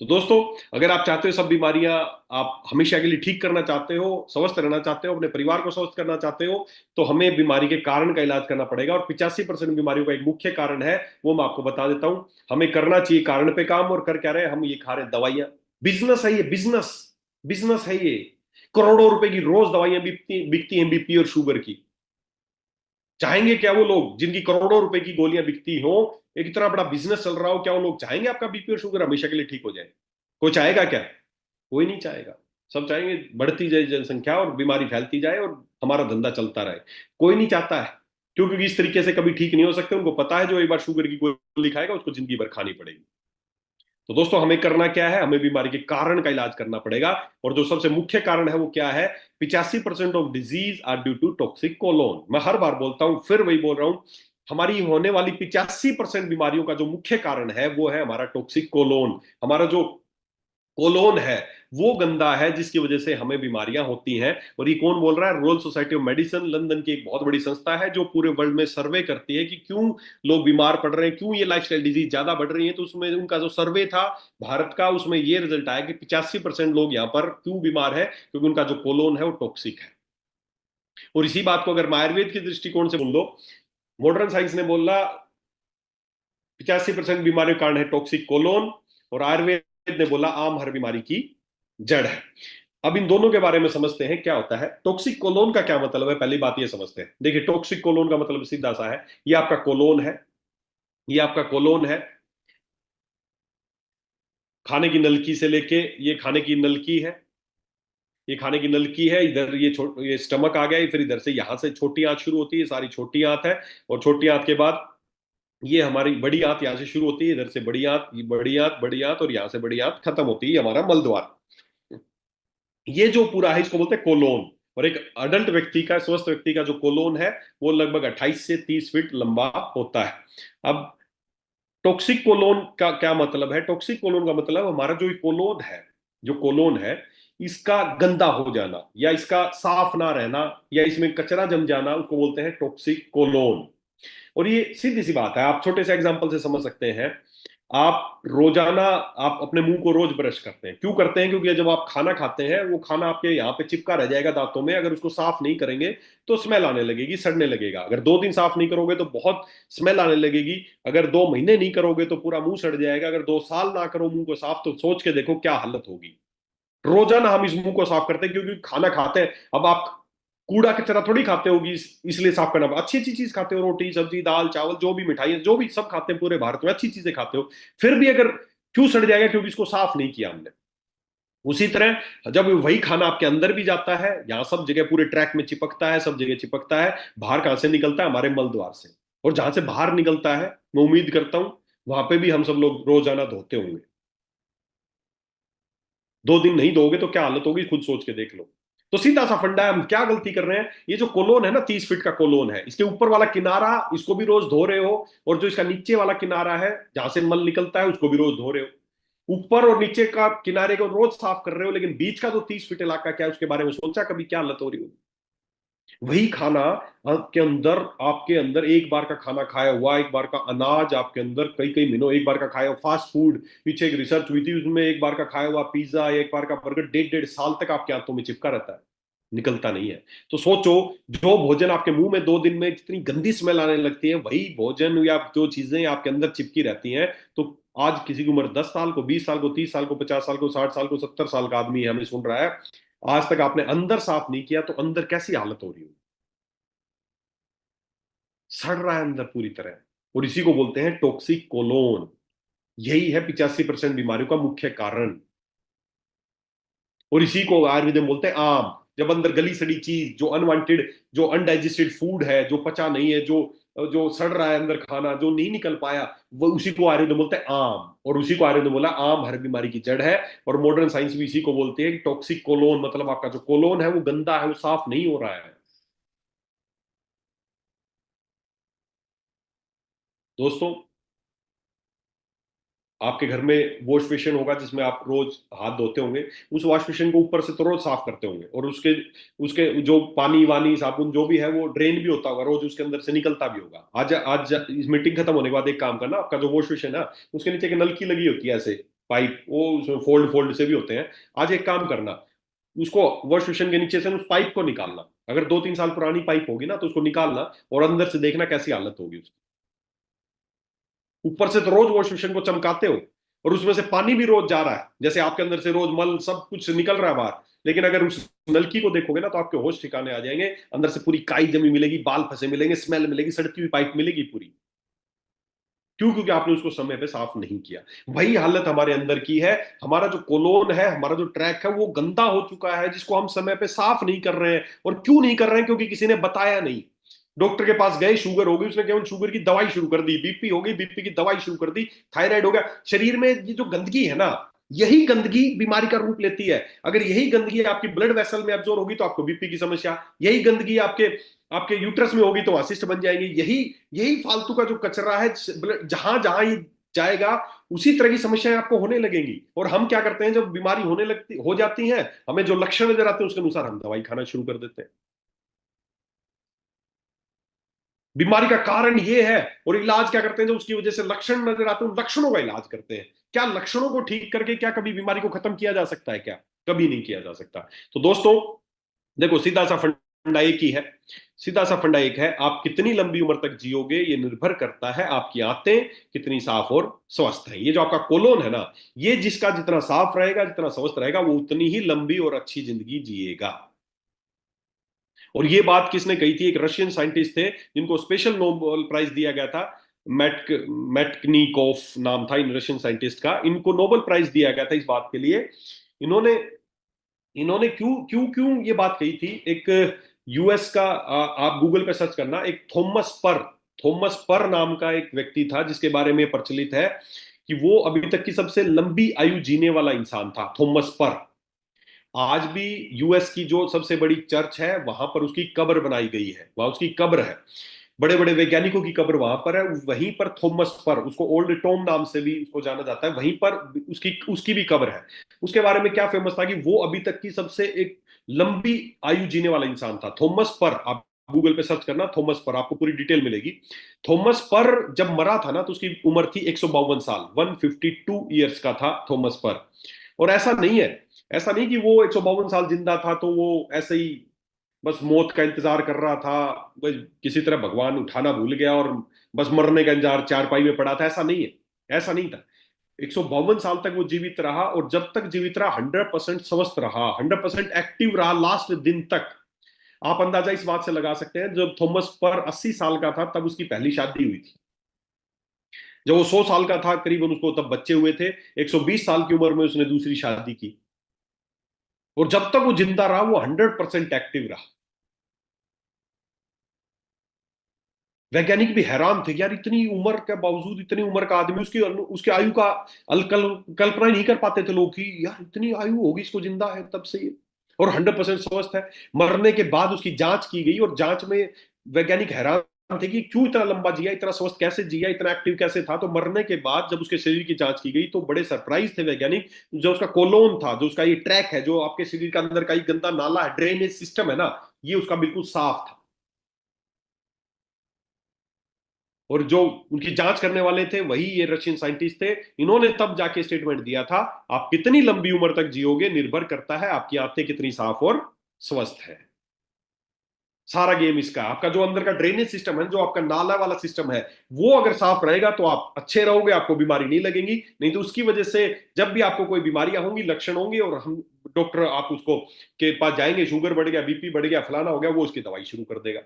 तो दोस्तों, अगर आप चाहते हो सब बीमारियां आप हमेशा के लिए ठीक करना चाहते हो, स्वस्थ रहना चाहते हो, अपने परिवार को स्वस्थ करना चाहते हो, तो हमें बीमारी के कारण का इलाज करना पड़ेगा। और 85% बीमारियों का एक मुख्य कारण है, वो मैं आपको बता देता हूं। हमें करना चाहिए कारण पे काम, और कर क्या रहे हैं हम, ये खा रहे हैं दवाइयां। बिजनेस है ये, बिजनेस, बिजनेस है ये। करोड़ों रुपए की रोज दवाइयां बिकती बिकती हैं बीपी और शुगर की। चाहेंगे क्या वो लोग जिनकी करोड़ों रुपए की गोलियां बिकती हो, एक इतना बड़ा बिजनेस चल रहा हो, क्या वो लोग चाहेंगे आपका बीपी और शुगर हमेशा के लिए ठीक हो जाए? कोई चाहेगा क्या? कोई नहीं चाहेगा। सब चाहेंगे बढ़ती जाए जनसंख्या और बीमारी फैलती जाए और हमारा धंधा चलता रहे। कोई नहीं चाहता है। क्यों? क्योंकि इस तरीके से कभी ठीक नहीं हो सकते। उनको पता है जो एक बार शुगर की गोली खाएगा उसको जिंदगी भर खानी पड़ेगी। तो दोस्तों, हमें करना क्या है, हमें बीमारी के कारण का इलाज करना पड़ेगा। और जो सबसे मुख्य कारण है वो क्या है? 85% of disease are due to toxic colon. मैं हर बार बोलता हूं, फिर वही बोल रहा हूं। हमारी होने वाली 85% बीमारियों का जो मुख्य कारण है वो है हमारा टॉक्सिक कोलोन। हमारा जो कोलोन है वो गंदा है, जिसकी वजह से हमें बीमारियां होती हैं। और ये कौन बोल रहा है? Royal society of medicine, London की एक बहुत बड़ी संस्था है जो पूरे वर्ल्ड में सर्वे करती है कि क्यों लोग बीमार पड़ रहे हैं, क्यों ये लाइफस्टाइल डिजीज ज्यादा बढ़ रही है। तो उसमें उनका जो सर्वे था भारत का, उसमें ये रिजल्ट आया कि 85% लोग यहाँ पर क्यों बीमार है, क्योंकि उनका जो कोलोन है वो टॉक्सिक है। और इसी बात को अगर मैं आयुर्वेद के दृष्टिकोण से बोल लो, मॉडर्न साइंस ने बोला 85% बीमारियों का कारण है टॉक्सिक कोलोन, और आयुर्वेद ने बोला आम हर बीमारी की जड़ है। अब इन दोनों के बारे में समझते हैं क्या होता है। टॉक्सिक कोलोन का क्या मतलब है, पहली बात ये समझते हैं। देखिए, टॉक्सिक कोलोन का मतलब सीधा सा है, ये आपका कोलोन है, ये आपका कोलोन है। खाने की नलकी से लेके, ये खाने की नलकी है, ये खाने की नलकी है, इधर ये स्टमक आ गया, फिर इधर से यहां से छोटी आंत शुरू होती है, सारी छोटी आंत है। और छोटी आंत के बाद ये हमारी बड़ी आंत यहाँ से शुरू होती है, इधर से बड़ी आंत, ये बड़ी आंत, बड़ी आंत, और यहाँ से बड़ी आंत खत्म होती है, हमारा मलद्वार। ये जो पूरा है इसको बोलते हैं कोलोन। और एक अडल्ट व्यक्ति का, स्वस्थ व्यक्ति का जो कोलोन है वो लगभग 28 से 30 फीट लंबा होता है। अब टॉक्सिक कोलोन का क्या मतलब है? टॉक्सिक कोलोन का मतलब हमारा जो कोलोन है, जो कोलोन है, इसका गंदा हो जाना या इसका साफ ना रहना या इसमें कचरा जम जाना, उसको बोलते हैं टॉक्सिक कोलोन। और ये सीधी सी बात है, आप छोटे से एग्जांपल से समझ सकते हैं। आप रोजाना, आप अपने मुंह को रोज ब्रश करते हैं, क्यों करते हैं? क्योंकि जब आप खाना खाते हैं वो खाना आपके यहाँ पे चिपका रह जाएगा दांतों में, अगर उसको साफ नहीं करेंगे तो स्मेल आने लगेगी, सड़ने लगेगा। अगर 2 दिन साफ नहीं करोगे तो बहुत स्मेल आने लगेगी। अगर 2 महीने नहीं करोगे तो पूरा मुंह सड़ जाएगा। अगर 2 साल ना करो मुंह को साफ तो सोच के देखो क्या हालत होगी। रोजाना हम इस मुंह को साफ करते हैं क्योंकि खाना खाते हैं। अब आप कूड़ा कचरा थोड़ी खाते होगी, इसलिए साफ करना। अच्छी अच्छी चीज खाते हो, रोटी सब्जी दाल चावल जो भी मिठाई जो भी सब खाते हैं, पूरे भारत में अच्छी चीजें खाते हो, फिर भी अगर क्यों सड़ जाएगा? क्योंकि इसको साफ नहीं किया हमने। उसी तरह जब वही खाना आपके अंदर भी जाता है, यहाँ सब जगह पूरे ट्रैक में चिपकता है, सब जगह चिपकता है, बाहर कहां से निकलता है? हमारे मल द्वार से। और जहां से बाहर निकलता है, मैं उम्मीद करता हूं वहां पे भी हम सब लोग रोजाना धोते होंगे। 2 दिन नहीं दोगे तो क्या हालत होगी, खुद सोच के देख लो। तो सीधा सा फंडा है, हम क्या गलती कर रहे हैं? ये जो कोलोन है ना, 30 फीट का कोलोन है, इसके ऊपर वाला किनारा इसको भी रोज धो रहे हो, और जो इसका नीचे वाला किनारा है जहां से मल निकलता है उसको भी रोज धो रहे हो। ऊपर और नीचे का किनारे को रोज साफ कर रहे हो, लेकिन बीच का जो 30 फीट इलाका क्या है उसके बारे में सोचा कभी? क्या हालत हो रही होगी? वही खाना आपके अंदर एक बार का खाना खाया हुआ, एक बार का अनाज आपके अंदर कई कई महीनों, एक बार का खाया हुआ फास्ट फूड, पीछे एक रिसर्च हुई थी उसमें एक बार का खाया हुआ पिज्जा, एक बार का बर्गर 1.5 1.5 साल तक आपके हाथों में चिपका रहता है, निकलता नहीं है। तो सोचो, जो भोजन आपके मुंह में 2 दिन में जितनी गंदी स्मेल आने लगती है, वही भोजन या जो चीजें आपके अंदर चिपकी रहती हैं। तो आज किसी की उम्र 10 साल को, 20 साल को, 30 साल को, 50 साल को, 60 साल को, 70 साल का आदमी हमें सुन रहा है, आज तक आपने अंदर साफ नहीं किया, तो अंदर कैसी हालत हो रही होगी? सड़ रहा है अंदर पूरी तरह। और इसी को बोलते हैं टॉक्सिक कोलोन। यही है 85% बीमारियों का मुख्य कारण। और इसी को आयुर्वेद में बोलते हैं आम। जब अंदर गली सड़ी चीज, जो अनवांटेड, जो अनडाइजेस्टेड फूड है, जो पचा नहीं है, जो जो सड़ रहा है अंदर खाना, जो नहीं निकल पाया, वो उसी को आयुर्वेद में बोलते हैं आम। और उसी को आयुर्वेद में बोला आम हर बीमारी की जड़ है। और मॉडर्न साइंस भी इसी को बोलती है कि टॉक्सिक कोलोन, मतलब आपका जो कोलोन है वो गंदा है, वो साफ नहीं हो रहा है। दोस्तों, आपके घर में वॉश बेसिन होगा जिसमें आप रोज हाथ धोते होंगे। उस वॉश बेसिन को ऊपर से तो रोज साफ करते होंगे, और उसके उसके जो पानी वानी साबुन जो भी है वो ड्रेन भी होता होगा, रोज उसके अंदर से निकलता भी होगा। आज आज इस मीटिंग खत्म होने के बाद एक काम करना, आपका जो वॉश बेसिन है उसके नीचे एक नलकी लगी होती है ऐसे, पाइप, वो उसमें फोल्ड फोल्ड से भी होते हैं। आज एक काम करना, उसको वॉश बेसिन के नीचे से उस पाइप को निकालना। अगर 2-3 साल पुरानी पाइप होगी ना तो उसको निकालना, और अंदर से देखना कैसी हालत होगी उसकी। ऊपर से तो रोज वॉश बेसिन को चमकाते हो, और उसमें से पानी भी रोज जा रहा है, जैसे आपके अंदर से रोज मल सब कुछ निकल रहा है बाहर। लेकिन अगर उस नलकी को देखोगे ना तो आपके होश ठिकाने आ जाएंगे, अंदर से पूरी काई जमी मिलेगी, बाल फंसे मिलेंगे, स्मेल मिलेगी, सड़ती हुई पाइप मिलेगी पूरी। क्यों? क्योंकि आपने उसको समय पे साफ नहीं किया। वही हालत हमारे अंदर की है। हमारा जो कोलोन है, हमारा जो ट्रैक है, वो गंदा हो चुका है, जिसको हम समय पे साफ नहीं कर रहे हैं। और क्यों नहीं कर रहे हैं? क्योंकि किसी ने बताया नहीं। डॉक्टर के पास गए, शुगर हो गई, उसने केवल शुगर की दवाई शुरू कर दी, बीपी हो गई, बीपी की दवाई शुरू कर दी, थायराइड हो गया। शरीर में ये जो गंदगी है ना, यही गंदगी बीमारी का रूप लेती है। अगर यही गंदगी आपकी ब्लड वेसल में एब्जॉर्ब होगी तो आपको बीपी की समस्या, यही गंदगी आपके आपके यूट्रस में होगी तो वहां सिस्ट बन जाएंगे। यही यही फालतू का जो कचरा है, जहां जहां ये जाएगा उसी तरह की समस्याएं आपको होने लगेंगी। और हम क्या करते हैं, जब बीमारी होने लगती हो जाती है, हमें जो लक्षण नजर आते हैं उसके अनुसार हम दवाई खाना शुरू कर देते हैं। बीमारी का कारण ये है, और इलाज क्या करते हैं, जो उसकी वजह से लक्षण नजर आते हैं उन लक्षणों का इलाज करते हैं। क्या लक्षणों को ठीक करके क्या कभी बीमारी को खत्म किया जा सकता है? क्या कभी नहीं किया जा सकता। तो दोस्तों देखो, सीधा सा फंडा एक ही है। सीधा सा फंडा एक है, आप कितनी लंबी उम्र तक जियोगे ये निर्भर करता है आपकी आंतें कितनी साफ और स्वस्थ है। ये जो आपका कोलोन है ना, ये जिसका जितना साफ रहेगा, जितना स्वस्थ रहेगा, वो उतनी ही लंबी और अच्छी जिंदगी जिएगा। और ये बात किसने कही थी? एक रशियन साइंटिस्ट थे जिनको स्पेशल नोबेल प्राइज दिया गया था। मैट मैटकनीकोफ नाम था इन रशियन साइंटिस्ट का। इनको नोबेल प्राइज दिया गया था इस बात के लिए। इन्होंने इन्होंने क्यों क्यों क्यों ये बात कही थी? एक यूएस का, आप गूगल पे सर्च करना, एक थॉमस पर नाम का एक व्यक्ति था जिसके बारे में प्रचलित है कि वो अभी तक की सबसे लंबी आयु जीने वाला इंसान था, थॉमस पर। आज भी यूएस की जो सबसे बड़ी चर्च है वहां पर उसकी कब्र बनाई गई है, वहां उसकी कब्र है। बड़े बड़े वैज्ञानिकों की कब्र वहां पर है। वहीं पर थॉमस पर, उसको ओल्ड टॉम नाम से भी उसको जाना जाता है, वहीं पर उसकी उसकी भी कब्र है। उसके बारे में क्या फेमस था कि वो अभी तक की सबसे एक लंबी आयु जीने वाला इंसान था, थॉमस पर। आप गूगल पे सर्च करना थॉमस पर, आपको पूरी डिटेल मिलेगी। थॉमस पर जब मरा था ना तो उसकी उम्र थी 152 साल, 152 ईयर्स का था थॉमस पर। और ऐसा नहीं कि वो 152 साल जिंदा था तो वो ऐसे ही बस मौत का इंतजार कर रहा था, बस किसी तरह भगवान उठाना भूल गया और बस मरने का इंतजार, चारपाई में पड़ा था। ऐसा नहीं है, ऐसा नहीं था। 152 साल तक वो जीवित रहा, और जब तक जीवित रहा 100% स्वस्थ रहा, 100% एक्टिव रहा लास्ट दिन तक। आप अंदाजा इस बात से लगा सकते हैं, जब थॉमस पर 80 साल का था तब उसकी पहली शादी हुई थी। जब वो 100 साल का था करीबन, उसको तब बच्चे हुए थे। 120 साल की उम्र में उसने दूसरी शादी की। और जब तक वो जिंदा रहा वो 100% एक्टिव रहा। वैज्ञानिक भी हैरान थे कि यार इतनी उम्र के बावजूद, इतनी उम्र का आदमी, उसकी उसके आयु का कल्पना ही नहीं कर पाते थे लोग कि यार इतनी आयु होगी इसको, जिंदा है तब से ये, और 100% स्वस्थ है। मरने के बाद उसकी जांच की गई, और जांच में वैज्ञानिक हैरान थे कि क्यों इतना लंबा जिया, इतना स्वस्थ कैसे जिया, इतना एक्टिव कैसे था। तो मरने के बाद जब उसके शरीर की जांच की गई तो बड़े सरप्राइज थे वैज्ञानिक। जो उसका कोलोन था, जो उसका ये ट्रैक है, जो आपके शरीर के अंदर का ये गंदा नाला है, ड्रेनेज सिस्टम है ना, ये उसका बिल्कुल साफ था। और जो उनकी जांच करने वाले थे वही ये रशियन साइंटिस्ट थे। इन्होंने तब जाके स्टेटमेंट दिया था, आप कितनी लंबी उम्र तक जियोगे निर्भर करता है आपकी आंतें कितनी साफ और स्वस्थ है। सारा गेम इसका, आपका जो अंदर का ड्रेनेज सिस्टम है, जो आपका नाला वाला सिस्टम है, वो अगर साफ रहेगा तो आप अच्छे रहोगे, आपको बीमारी नहीं लगेगी। नहीं तो उसकी वजह से जब भी आपको कोई बीमारियां होंगी, लक्षण होंगे, और हम डॉक्टर आप उसको के पास जाएंगे, शुगर बढ़ गया, बीपी बढ़ गया, फलाना हो गया, वो उसकी दवाई शुरू कर देगा।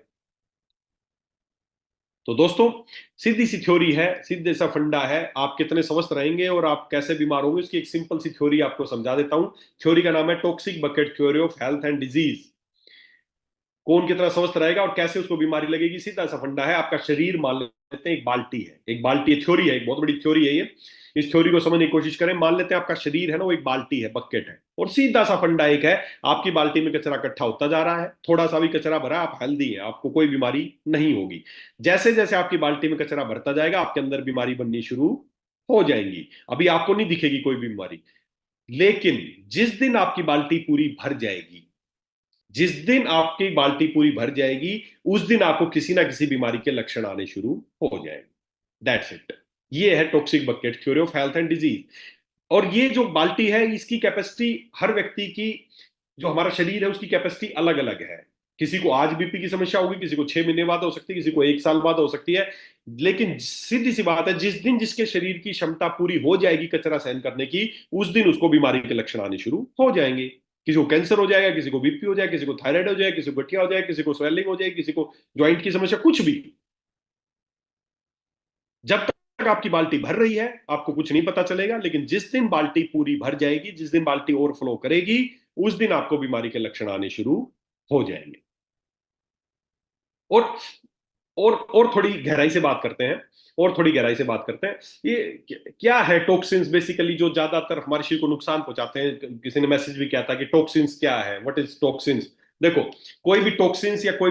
तो दोस्तों, सीधी सी थ्योरी है, सीधे सा फंडा है, आप कितने स्वस्थ रहेंगे और आप कैसे बीमार होंगे इसकी एक सिंपल सी थ्योरी आपको समझा देता हूं। थ्योरी का नाम है toxic bucket theory of health and disease. कौन कितना स्वस्थ रहेगा और कैसे उसको बीमारी लगेगी, सीधा सा फंडा है। आपका शरीर मान लेते हैं एक बाल्टी है, एक बाल्टी थ्योरी है, एक बहुत बड़ी थ्योरी है ये। इस थ्योरी को समझने की कोशिश करें। मान लेते हैं आपका शरीर है ना, वो एक बाल्टी है, बकेट है, और सीधा सा फंडा एक है, आपकी बाल्टी में कचरा इकट्ठा होता जा रहा है, थोड़ा सा भी कचरा भरा, आप हेल्दी है, आपको कोई बीमारी नहीं होगी। जैसे जैसे आपकी बाल्टी में कचरा भरता जाएगा आपके अंदर बीमारी बननी शुरू हो जाएंगी। अभी आपको नहीं दिखेगी कोई भी बीमारी, लेकिन जिस दिन आपकी बाल्टी पूरी भर जाएगी, जिस दिन आपकी बाल्टी पूरी भर जाएगी, उस दिन आपको किसी ना किसी बीमारी के लक्षण आने शुरू हो जाएंगे। That's it. ये है toxic bucket theory of health and disease. और ये जो बाल्टी है, इसकी कैपेसिटी हर व्यक्ति की, जो हमारा शरीर है उसकी कैपेसिटी अलग अलग है। किसी को आज बीपी की समस्या होगी, किसी को 6 महीने बाद हो सकती है, किसी को 1 साल बाद हो सकती है। लेकिन सीधी सी बात है, जिस दिन जिसके शरीर की क्षमता पूरी हो जाएगी कचरा सहन करने की, उस दिन उसको बीमारी के लक्षण आने शुरू हो जाएंगे। किसी को कैंसर हो जाएगा, किसी को बीपी हो जाएगा, किसी को थायराइड हो जाएगा, किसी को गठिया हो जाएगा, किसी को स्वेलिंग हो जाएगी, किसी को ज्वाइंट की समस्या, कुछ भी। जब तक आपकी बाल्टी भर रही है आपको कुछ नहीं पता चलेगा, लेकिन जिस दिन बाल्टी पूरी भर जाएगी, जिस दिन बाल्टी ओवरफ्लो करेगी, उस दिन आपको बीमारी के लक्षण आने शुरू हो जाएंगे। और और थोड़ी गहराई से बात करते हैं, और थोड़ी गहराई से बात करते हैं। ये क्या है टॉक्सिन्स बेसिकली, जो ज्यादातर हमारे शरीर को नुकसान पहुंचाते हैं? किसी ने मैसेज भी किया था कि टॉक्सिन्स क्या है, व्हाट इज टॉक्सिन्स। देखो, कोई भी टॉक्सिन्स या कोई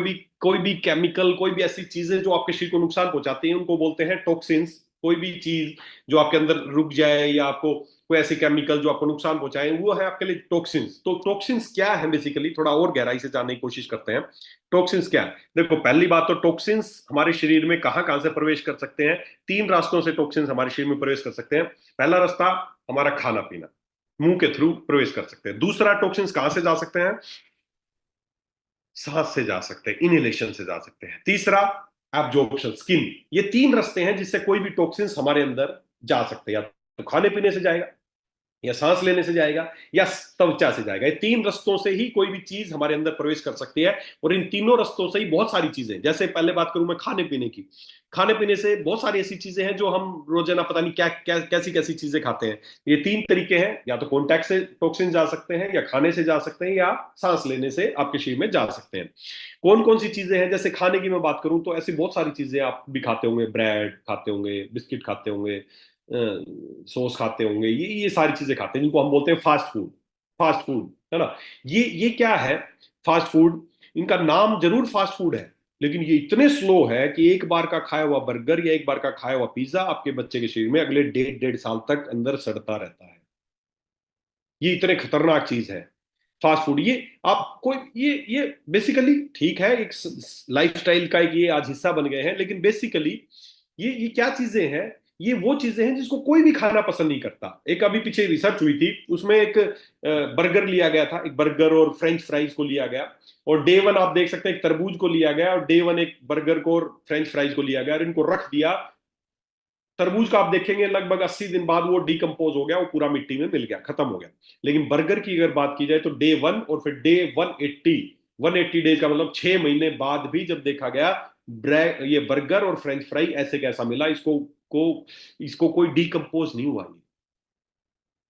भी केमिकल, कोई भी ऐसी चीजें जो आपके शरीर को नुकसान पहुंचाती हैं, उनको बोलते हैं टॉक्सिन्स। कोई भी चीज जो आपके अंदर रुक जाए, या आपको कोई ऐसी केमिकल जो आपको नुकसान पहुंचाए, वो है आपके लिए टॉक्सिन्स। तो टॉक्सिन्स क्या है बेसिकली, थोड़ा और गहराई से जानने की कोशिश करते हैं। टॉक्सिन्स क्या है? देखो, पहली बात तो टॉक्सिन्स हमारे शरीर में कहां कहां से प्रवेश कर सकते हैं। 3 रास्तों से टॉक्सिन्स हमारे शरीर में प्रवेश कर सकते हैं। पहला रास्ता हमारा खाना पीना, मुंह के थ्रू प्रवेश कर सकते हैं। दूसरा, टॉक्सिन्स कहां से जा सकते हैं? सांस से जा सकते हैं, इनहेलेशन से जा सकते हैं। तीसरा, एब्जॉर्प्शन, स्किन। ये 3 रास्ते हैं जिससे कोई भी टॉक्सिन्स हमारे अंदर जा सकते हैं। या तो खाने पीने से जाएगा, या सांस लेने से जाएगा, या त्वचा से जाएगा। ये 3 रास्तों से ही कोई भी चीज हमारे अंदर प्रवेश कर सकती है। और इन तीनों रास्तों से ही बहुत सारी चीजें, जैसे पहले बात करूं मैं खाने पीने की। खाने पीने से बहुत सारी ऐसी चीजें हैं जो हम रोजाना पता नहीं क्या क्या कैसी कैसी चीजें खाते हैं। ये 3 तरीके हैं, या तो कॉन्टैक्ट से टॉक्सिन जा सकते हैं, या खाने से जा सकते हैं, या सांस लेने से आपके शरीर में जा सकते हैं। कौन कौन सी चीजें हैं? जैसे खाने की मैं बात करूं तो ऐसी बहुत सारी चीजें आप भी खाते होंगे, ब्रेड खाते होंगे, बिस्किट खाते होंगे, सॉस खाते होंगे, ये सारी चीजें खाते हैं, जिनको हम बोलते हैं फास्ट फूड। फास्ट फूड है ना? ये क्या है? फास्ट फूड, इनका नाम जरूर फास्ट फूड है, लेकिन ये इतने स्लो है कि एक बार का खाया हुआ बर्गर या एक बार का खाया हुआ पिज्जा आपके बच्चे के शरीर में अगले 1.5 साल तक अंदर सड़ता रहता है। ये इतने खतरनाक चीज है फास्ट फूड। ये आपको, ये बेसिकली ठीक है, एक लाइफस्टाइल का एक ये आज हिस्सा बन गए हैं, लेकिन बेसिकली ये क्या चीजें हैं? ये वो चीजें हैं जिसको कोई भी खाना पसंद नहीं करता। एक अभी पीछे रिसर्च हुई थी, उसमें एक बर्गर लिया गया था, एक बर्गर और फ्रेंच फ्राइज को लिया गया, और डे वन आप देख सकते हैं एक तरबूज को लिया गया, और डे वन एक बर्गर को और फ्रेंच फ्राइज को लिया गया, और इनको रख दिया। तरबूज का आप देखेंगे लगभग 80 दिन बाद वो डिकम्पोज हो गया, वो पूरा मिट्टी में मिल गया, खत्म हो गया। लेकिन बर्गर की अगर बात की जाए तो डे वन और फिर डे 180 डेज का मतलब 6 महीने बाद भी जब देखा गया, ये बर्गर और फ्रेंच फ्राई ऐसे कैसा मिला, को इसको कोई डिकम्पोज नहीं हुआ।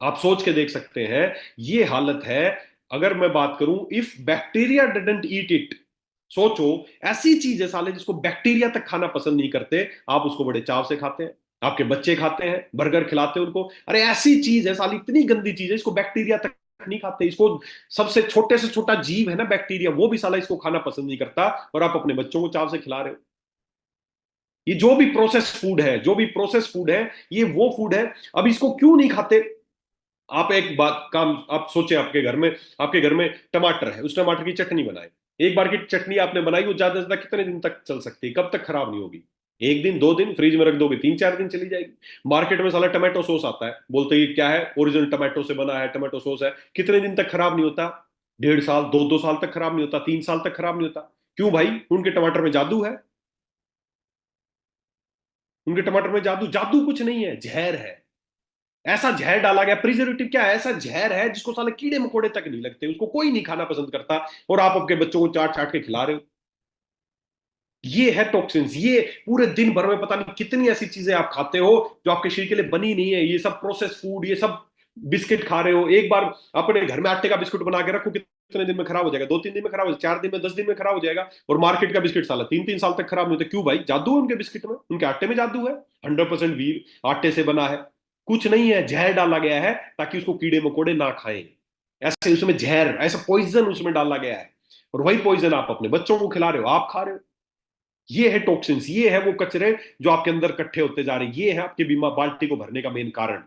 आप सोच के देख सकते हैं, ये हालत है। अगर मैं बात करूं, if bacteria didn't eat it, सोचो, ऐसी चीज है साले जिसको बैक्टीरिया तक खाना पसंद नहीं करते, आप उसको बड़े चाव से खाते हैं। आपके बच्चे खाते हैं, बर्गर खिलाते हैं उनको। अरे ऐसी चीज है साली, इतनी गंदी चीज है, इसको बैक्टीरिया तक नहीं खाते। इसको सबसे छोटे से छोटा जीव है ना बैक्टीरिया, वो भी साला इसको खाना पसंद नहीं करता, और आप अपने बच्चों को चाव से खिला रहे हो। ये जो भी प्रोसेस फूड है, जो भी प्रोसेस फूड है, ये वो फूड है। अब इसको क्यों नहीं खाते? आप एक बात काम आप सोचे, आपके घर में टमाटर है, उस टमाटर की चटनी बनाए। एक बार की चटनी आपने बनाई, वो ज्यादा से ज्यादा कितने दिन तक चल सकती है? कब तक खराब नहीं होगी? 1 दिन 2 दिन फ्रिज में रख दोगे, 3 4 दिन चली जाएगी। मार्केट में साला टमाटो सॉस आता है, बोलते ही क्या है, ओरिजिनल टमाटो से बना है, टमाटो सॉस है। कितने दिन तक खराब नहीं होता? 1.5 साल, 2 2 साल तक खराब नहीं होता, 3 साल तक खराब नहीं होता। क्यों भाई? उनके टमाटर में जादू है। उनके टमाटर में जादू जादू कुछ नहीं है, जहर है। ऐसा जहर डाला गया, प्रिजर्वेटिव क्या है? ऐसा जहर है जिसको साले कीड़े मकोड़े तक नहीं लगते, उसको कोई नहीं खाना पसंद करता, और आप आपके बच्चों को चाट चाट के खिला रहे हो। ये है टॉक्सिन्स। ये पूरे दिन भर में पता नहीं कितनी ऐसी चीजें आप खाते हो जो आपके शरीर के लिए बनी नहीं है। ये सब प्रोसेस फूड, ये सब बिस्किट खा रहे हो। एक बार अपने घर में आटे का बिस्कुट बना के रखो, कितने दिन में खराब हो जाएगा? 2 3 दिन में खराब हो जाएगा, 4 दिन में, 10 दिन में खराब हो जाएगा। और मार्केट का बिस्किट साला 3 3 साल तक खराब नहीं होता। क्यों भाई? जादू है उनके बिस्किट में, उनके आटे में जादू है। 100% वीर आटे से बना है, कुछ नहीं है, जहर डाला गया है ताकि उसको कीड़े मकोड़े ना खाएं। ऐसे उसमें जहर, ऐसा पॉइजन उसमें डाला गया है, और वही पॉइजन आप अपने बच्चों को खिला रहे हो, आप खा रहे हो। ये है टॉक्सिन्स, ये है वो कचरे जो आपके अंदर इकट्ठे होते जा रहे हैं, ये है आपके बीमा बाल्टी को भरने का मेन कारण।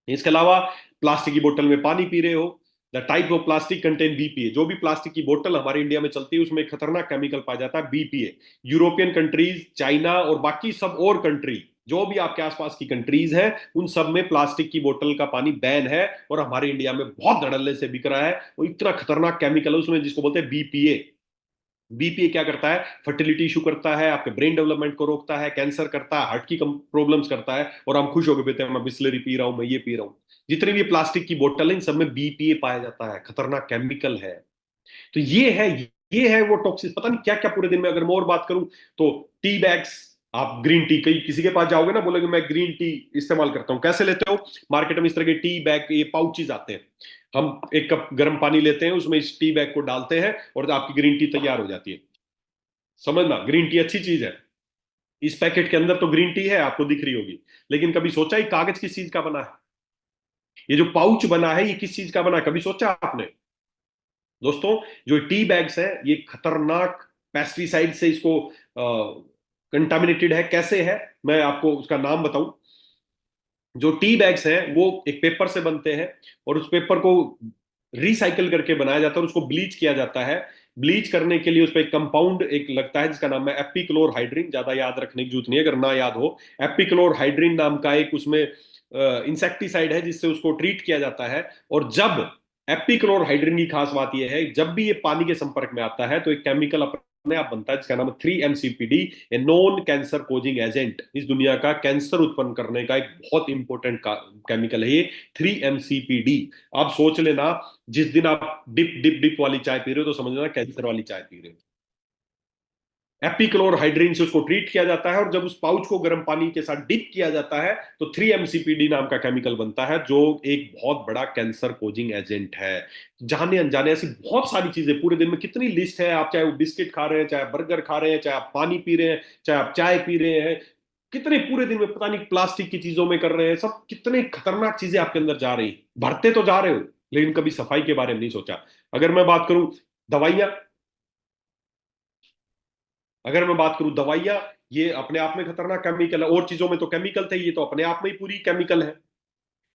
इसके अलावा प्लास्टिक की बोतल में पानी पी रहे हो, the type of plastic contain BPA. जो भी प्लास्टिक की बोतल हमारे इंडिया में चलती है उसमें खतरनाक केमिकल पाया जाता है, बीपीए। यूरोपियन कंट्रीज, चाइना और बाकी सब और कंट्री, जो भी आपके आसपास की कंट्रीज हैं, उन सब में प्लास्टिक की बोतल का पानी बैन है, और हमारे इंडिया में बहुत धड़ल्ले से बिक रहा है। वो इतना खतरनाक केमिकल है उसमें जिसको बोलते हैं बीपीए। बीपीए क्या करता है? फर्टिलिटी इशू करता है, आपके ब्रेन डेवलपमेंट को रोकता है, कैंसर करता है, हार्ट की प्रॉब्लम्स करता है, और हम खुश होकर पीते हैं, मैं बिस्लरी पी रहा हूं, मैं ये पी रहा हूं। जितनी भी प्लास्टिक की बोतल है इन सब में बीपीए पाया जाता है, खतरनाक केमिकल है। तो ये है वो टॉक्सिक, पता नहीं क्या क्या पूरे दिन में। अगर मैं और बात करूं तो टी बैग्स, आप ग्रीन टी, कहीं किसी के पास जाओगे ना, बोलोगे मैं ग्रीन टी इस्तेमाल करता हूं, कैसे लेते हो? मार्केट में इस तरह के टी बैग, ये पाउचेज आते हैं। हम एक कप गर्म पानी लेते हैं, उसमें इस टी बैग को डालते हैं और आपकी ग्रीन टी तैयार हो जाती है। समझना, ग्रीन टी अच्छी चीज है। इस पैकेट के अंदर तो ग्रीन टी है, आपको दिख रही होगी, लेकिन कभी सोचा ही कागज किस चीज का बना है? ये जो पाउच बना है ये किस चीज का बना है, कभी सोचा आपने? दोस्तों, जो टी बैग्स है ये खतरनाक पेस्टिसाइड से इसको कंटामिनेटेड है। कैसे है, मैं आपको उसका नाम बताऊं। जो टी बैग्स हैं वो एक पेपर से बनते हैं, और उस पेपर को रिसाइकल करके बनाया जाता है और उसको ब्लीच किया जाता है। ब्लीच करने के लिए उस पर एक कंपाउंड एक लगता है जिसका नाम है एपिक्लोरहाइड्रिन। ज्यादा याद रखने की जरूरत नहीं है, अगर ना याद हो। एपिक्लोरहाइड्रिन नाम का एक उसमें इंसेक्टिसाइड है जिससे उसको ट्रीट किया जाता है। और जब एपिक्लोरहाइड्रिन की खास बात यह है, जब भी ये पानी के संपर्क में आता है तो एक केमिकल अपने आप बनता है जिसका नाम है 3-MCPD, a non cancer causing agent. इस दुनिया का कैंसर उत्पन्न करने का एक बहुत इंपॉर्टेंट केमिकल है ये, 3-MCPD। आप सोच लेना, जिस दिन आप डिप डिप डिप वाली चाय पी रहे हो तो समझ लेना कैंसर वाली चाय पी रहे हो। एपिक्लोरहाइड्रिन से उसको ट्रीट किया जाता है, और जब उस पाउच को गर्म पानी के साथ डिप किया जाता है तो 3-MCPD नाम का केमिकल बनता है, जो एक बहुत बड़ा कैंसर कोजिंग एजेंट है। जाने अनजाने ऐसी बहुत सारी चीजें, पूरे दिन में कितनी लिस्ट है। आप चाहे वो बिस्किट खा रहे हैं, चाहे बर्गर खा रहे हैं, चाहे आप पानी पी रहे हैं, चाहे आप चाय पी रहे हैं, कितने पूरे दिन में पता नहीं प्लास्टिक की चीजों में कर रहे हैं सब, कितने खतरनाक चीजें आपके अंदर जा रही, भरते तो जा रहे हो, लेकिन कभी सफाई के बारे में नहीं सोचा। अगर मैं बात करूं दवाइयां, अगर मैं बात करूं दवाइयां, ये अपने आप में खतरनाक केमिकल है। और चीजों में तो केमिकल थे, ये तो अपने आप में ही पूरी केमिकल है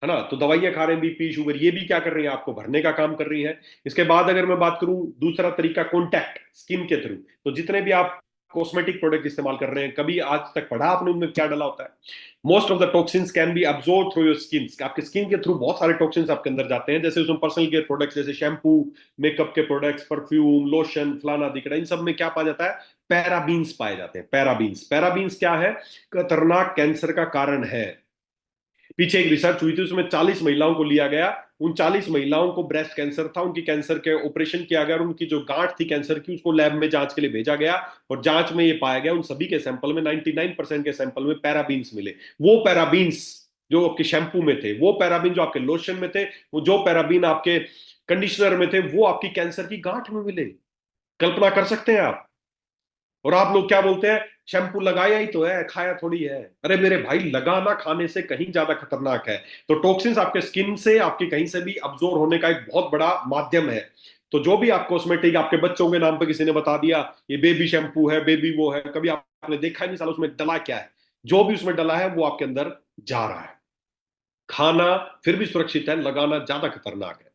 ना? तो दवाइयां खा रहे हैं, बीपी शुगर, ये भी क्या कर रही है? आपको भरने का काम कर रही है। इसके बाद अगर मैं बात करूं दूसरा तरीका, कॉन्टैक्ट स्किन के थ्रू, तो जितने भी आप कॉस्मेटिक प्रोडक्ट इस्तेमाल कर रहे हैं, कभी आज तक पढ़ा आपने उनमें क्या डला होता है? Most of the toxins can be absorb through your skin. आपके स्किन के थ्रू बहुत सारे टॉक्सिन्स आपके अंदर जाते हैं, जैसे उसमें पर्सनल केयर प्रोडक्ट्स जैसे शैम्पू, मेकअप के प्रोडक्ट्स, परफ्यूम, लोशन, फलाना दिखड़ा, इन सब में क्या पाया जाता है? पैराबीन्स पाए जाते हैं। पैराबीन्स, पैराबीन्स क्या है? खतरनाक कैंसर का कारण है। पीछे एक रिसर्च हुई थी, उसमें 40 महिलाओं को लिया गया। उन 40 महिलाओं को ब्रेस्ट कैंसर था, उनकी कैंसर के ऑपरेशन किया गया, और उनकी जो गांठ थी कैंसर की उसको लैब में जांच के लिए भेजा गया। और जांच में ये पाया गया, उन सभी के सैंपल में 99% के सैंपल में पैराबीन्स मिले। वो पैराबीन्स जो आपके शैम्पू में थे, वो पैराबीन जो आपके लोशन में थे, वो जो पैराबीन आपके कंडीशनर में थे, वो आपकी कैंसर की गांठ में मिले। कल्पना कर सकते हैं आप? और आप लोग क्या बोलते हैं? शैम्पू लगाया ही तो है, खाया थोड़ी है। अरे मेरे भाई, लगाना खाने से कहीं ज्यादा खतरनाक है। तो टॉक्सिन्स आपके स्किन से, आपके कहीं से भी अब्जॉर्ब होने का एक बहुत बड़ा माध्यम है। तो जो भी आप कॉस्मेटिक, आपके बच्चों के नाम पे किसी ने बता दिया ये बेबी शैम्पू है, बेबी वो है, कभी आपने देखा ही नहीं साला उसमें डला क्या है। जो भी उसमें डला है वो आपके अंदर जा रहा है। खाना फिर भी सुरक्षित है, लगाना ज्यादा खतरनाक है।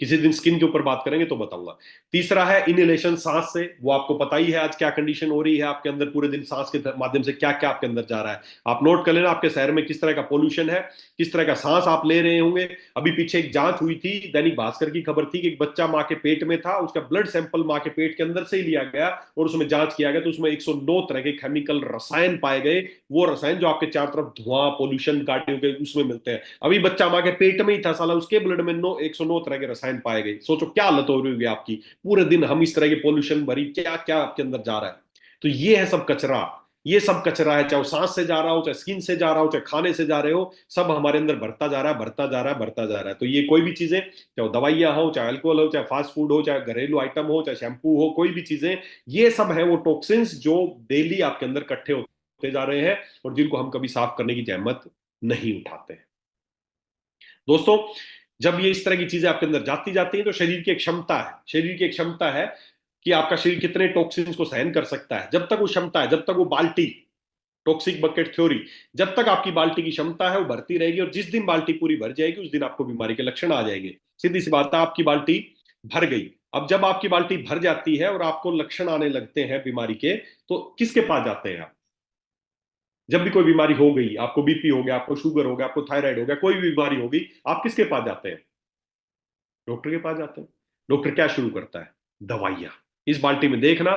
किसी दिन स्किन के ऊपर बात करेंगे तो बताऊंगा। तीसरा है इनहेलेशन, सांस से। वो आपको पता ही है आज क्या कंडीशन हो रही है आपके अंदर, पूरे दिन सांस के माध्यम से क्या क्या आपके अंदर जा रहा है। आप नोट कर लेना आपके शहर में किस तरह का पोल्यूशन है, किस तरह का सांस आप ले रहे होंगे। अभी पीछे एक जांच हुई थी, दैनिक भास्कर की खबर थी कि एक बच्चा मां के पेट में था, उसका ब्लड सैंपल मां के पेट के अंदर से ही लिया गया और उसमें जांच किया गया, तो उसमें 109 तरह के केमिकल रसायन पाए गए। वो रसायन जो आपके चारों तरफ धुआं, पोल्यूशन, गाड़ियों के उसमें मिलते हैं, अभी बच्चा मां के पेट में ही था साला, उसके ब्लड में 109 तरह के रसायन पाए गए। सोचो क्या हालत हो रही होगी आपकी। पूरे दिन हम इस तरह के पोल्यूशन भरी क्या क्या आपके अंदर जा रहा है। तो ये है सब कचरा। ये सब कचरा है, चाहे वो सांस से जा रहा हो, चाहे स्किन से जा रहा हो, चाहे खाने से जा रहे हो, सब हमारे अंदर बढ़ता जा रहा है, बढ़ता जा रहा है, बढ़ता जा रहा है। तो ये कोई भी चीजें, चाहे वो दवाइयां हो, चाहे अल्कोहल हो, चाहे फास्ट फूड हो, चाहे घरेलू आइटम हो, चाहे शैम्पू हो, कोई भी चीजें, ये सब है वो टॉक्सिन्स जो डेली आपके अंदर इकट्ठे होते जा रहे हैं, और जिनको हम कभी साफ करने की जहमत नहीं उठाते हैं। दोस्तों, जब ये इस तरह की चीजें आपके अंदर जाती जाती हैं तो शरीर की एक क्षमता है, शरीर की एक क्षमता है कि आपका शरीर कितने टॉक्सिन्स को सहन कर सकता है। जब तक वो क्षमता है, जब तक वो बाल्टी, टॉक्सिक बकेट थ्योरी, जब तक आपकी बाल्टी की क्षमता है वो भरती रहेगी, और जिस दिन बाल्टी पूरी भर जाएगी उस दिन आपको बीमारी के लक्षण आ जाएंगे। सीधी सी बात है, आपकी बाल्टी भर गई। अब जब आपकी बाल्टी भर जाती है और आपको लक्षण आने लगते हैं बीमारी के, तो किसके पास जाते हैं आप? जब भी कोई बीमारी हो गई, आपको बीपी हो गया, आपको शुगर हो गया, आपको थायराइड हो गया, कोई भी बीमारी होगी, आप किसके पास जाते हैं? डॉक्टर के पास जाते हैं। डॉक्टर क्या शुरू करता है? दवाइयां। इस बाल्टी में देखना,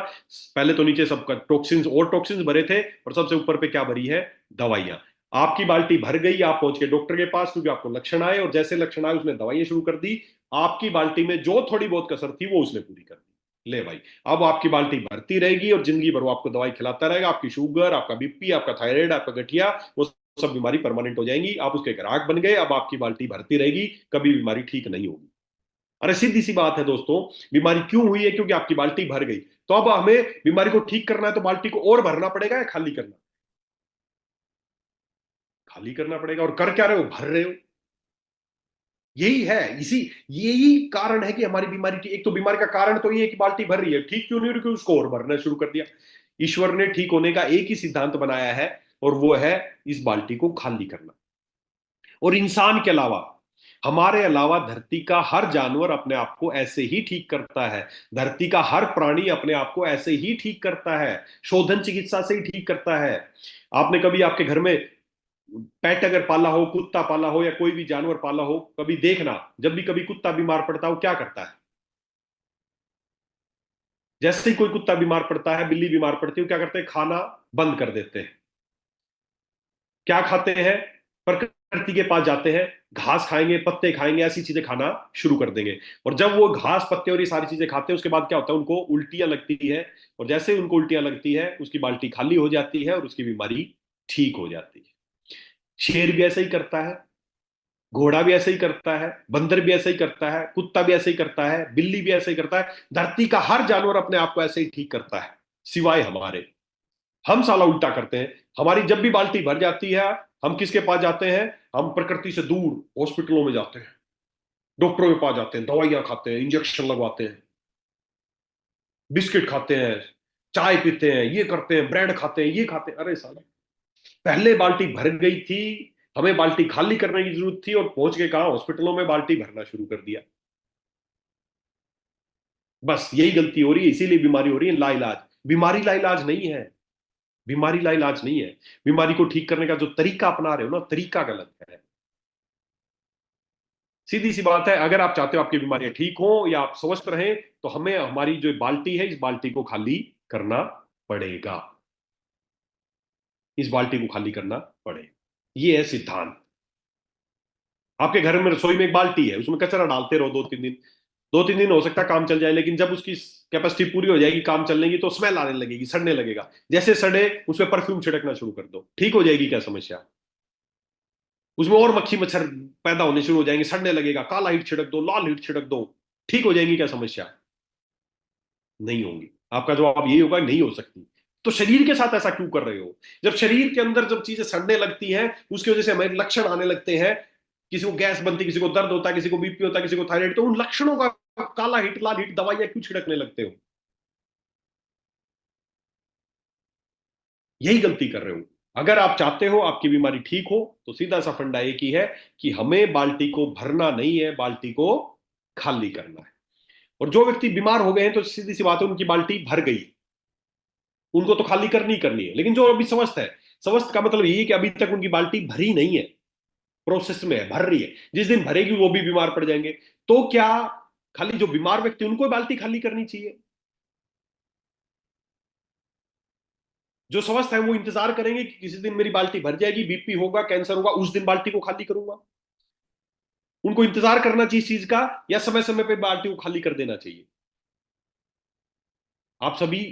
पहले तो नीचे सब टॉक्सिन्स और टॉक्सिन्स भरे थे, और सबसे ऊपर पे क्या भरी है? दवाइयां। आपकी बाल्टी भर गई, आप पहुंच गए डॉक्टर के पास क्योंकि आपको लक्षण आए, और जैसे लक्षण आए उसने दवाइयां शुरू कर दी। आपकी बाल्टी में जो थोड़ी बहुत कसर थी वो उसने पूरी कर दी। ले भाई, अब आपकी बाल्टी भरती रहेगी और जिंदगी भर वो आपको दवाई खिलाता रहेगा। आपकी शुगर, आपका बीपी, आपका थायराइड, आपका गठिया, वो सब बीमारी परमानेंट हो जाएंगी। आप उसके ग्राहक बन गए। अब आपकी बाल्टी भरती रहेगी, कभी बीमारी ठीक नहीं होगी। अरे सीधी सी बात है दोस्तों, बीमारी क्यों हुई है? क्योंकि आपकी बाल्टी भर गई। तो अब हमें बीमारी को ठीक करना है, तो बाल्टी को और भरना पड़ेगा या खाली करना? खाली करना पड़ेगा। और कर क्या रहे हो? भर रहे हो। यही है, इसी यही कारण है कि हमारी बीमारी की, एक तो बीमारी का कारण तो ये है कि बाल्टी भर रही है, ठीक क्यों नहीं हो रही? क्योंकि उसको और भरना शुरू कर दिया। ईश्वर ने ठीक होने का एक ही सिद्धांत बनाया है, और वो है इस बाल्टी को खाली करना। और इंसान के अलावा, हमारे अलावा धरती का हर जानवर अपने आप को ऐसे ही ठीक करता है। धरती का हर प्राणी अपने आप को ऐसे ही ठीक करता है, शोधन चिकित्सा से ही ठीक करता है। आपने कभी आपके घर में पेट अगर पाला हो, कुत्ता पाला हो या कोई भी जानवर पाला हो, कभी देखना, जब भी कभी कुत्ता बीमार पड़ता हो क्या करता है? जैसे ही कोई कुत्ता बीमार पड़ता है, बिल्ली बीमार पड़ती है, क्या करते हैं? खाना बंद कर देते हैं। क्या खाते हैं? प्रकृति के पास जाते हैं, घास खाएंगे, पत्ते खाएंगे, ऐसी चीजें खाना शुरू कर देंगे। और जब वो घास, पत्ते और ये सारी चीजें खाते हैं, उसके बाद क्या होता है? उनको उल्टियां लगती है। और जैसे ही उनको उल्टियां लगती है, उसकी बाल्टी खाली हो जाती है और उसकी बीमारी ठीक हो जाती है। शेर भी ऐसा ही करता है, घोड़ा भी ऐसा ही करता है, बंदर भी ऐसा ही करता है, कुत्ता भी ऐसा ही करता है, बिल्ली भी ऐसा ही करता है। धरती का हर जानवर अपने आप को ऐसे ही ठीक करता है, सिवाय हमारे। हम साला उल्टा करते हैं। हमारी जब भी बाल्टी भर जाती है, हम किसके पास जाते हैं? हम प्रकृति से दूर हॉस्पिटलों में जाते हैं, डॉक्टरों के पास जाते हैं, दवाइयां खाते हैं, इंजेक्शन लगवाते हैं, बिस्किट खाते हैं, चाय पीते हैं, ये करते हैं, ब्रेड खाते हैं, ये खाते हैं। अरे साला, पहले बाल्टी भर गई थी, हमें बाल्टी खाली करने की जरूरत थी, और पहुंच के कहा? हॉस्पिटलों में बाल्टी भरना शुरू कर दिया। बस यही गलती हो रही है, इसीलिए बीमारी हो रही है लाइलाज। बीमारी लाइलाज नहीं है। बीमारी लाइलाज नहीं है। बीमारी को ठीक करने का जो तरीका अपना रहे हो ना, तरीका गलत है। सीधी सी बात है, अगर आप चाहते हो आपकी बीमारियां ठीक हो या आप स्वस्थ रहें, तो हमें हमारी जो बाल्टी है, इस बाल्टी को खाली करना पड़ेगा। इस बाल्टी को खाली करना पड़ेगा। ये है सिद्धांत। आपके घर में रसोई में एक बाल्टी है, उसमें कचरा डालते रहो 2-3 दिन। 2-3 दिन हो सकता है काम चल जाए, लेकिन जब उसकी कैपेसिटी पूरी हो जाएगी, काम चलने की, तो स्मेल आने लगेगी, सड़ने लगेगा। जैसे सड़े, उसमें परफ्यूम छिड़कना शुरू कर दो, ठीक हो जाएगी क्या समस्या? उसमें और मक्खी मच्छर पैदा होने शुरू हो जाएंगे, सड़ने लगेगा। काला हीट छिड़क दो, लाल हीट छिड़क दो, ठीक हो जाएंगी क्या समस्या? नहीं होंगी। आपका जवाब यही होगा, नहीं हो सकती। तो शरीर के साथ ऐसा क्यों कर रहे हो? जब शरीर के अंदर जब चीजें सड़ने लगती हैं, उसकी वजह से हमें लक्षण आने लगते हैं। किसी को गैस बनती, किसी को दर्द होता है, किसी को बीपी होता है, किसी को थायराइड, तो उन लक्षणों का काला हिट, लाल हिट दवाइयां क्यों छिड़कने लगते हो? यही गलती कर रहे हो। अगर आप चाहते हो आपकी बीमारी ठीक हो, तो सीधा सा फंडा एक ही है कि हमें बाल्टी को भरना नहीं है, बाल्टी को खाली करना है। और जो व्यक्ति बीमार हो गए हैं, तो सीधी सी बात है, उनकी बाल्टी भर गई, उनको तो खाली करनी ही करनी है। लेकिन जो अभी स्वस्थ है, स्वस्थ का मतलब यही है कि अभी तक उनकी बाल्टी भरी नहीं है, प्रोसेस में है, भर रही है। जिस दिन भरेगी वो भी बीमार पड़ जाएंगे। तो क्या खाली जो बीमार व्यक्ति, उनको बाल्टी खाली करनी चाहिए? जो स्वस्थ है वो इंतजार करेंगे कि किसी दिन मेरी बाल्टी भर जाएगी, बीपी होगा, कैंसर होगा, उस दिन बाल्टी को खाली करूंगा? उनको इंतजार करना चाहिए इस चीज का, या समय समय पे बाल्टी को खाली कर देना चाहिए? आप सभी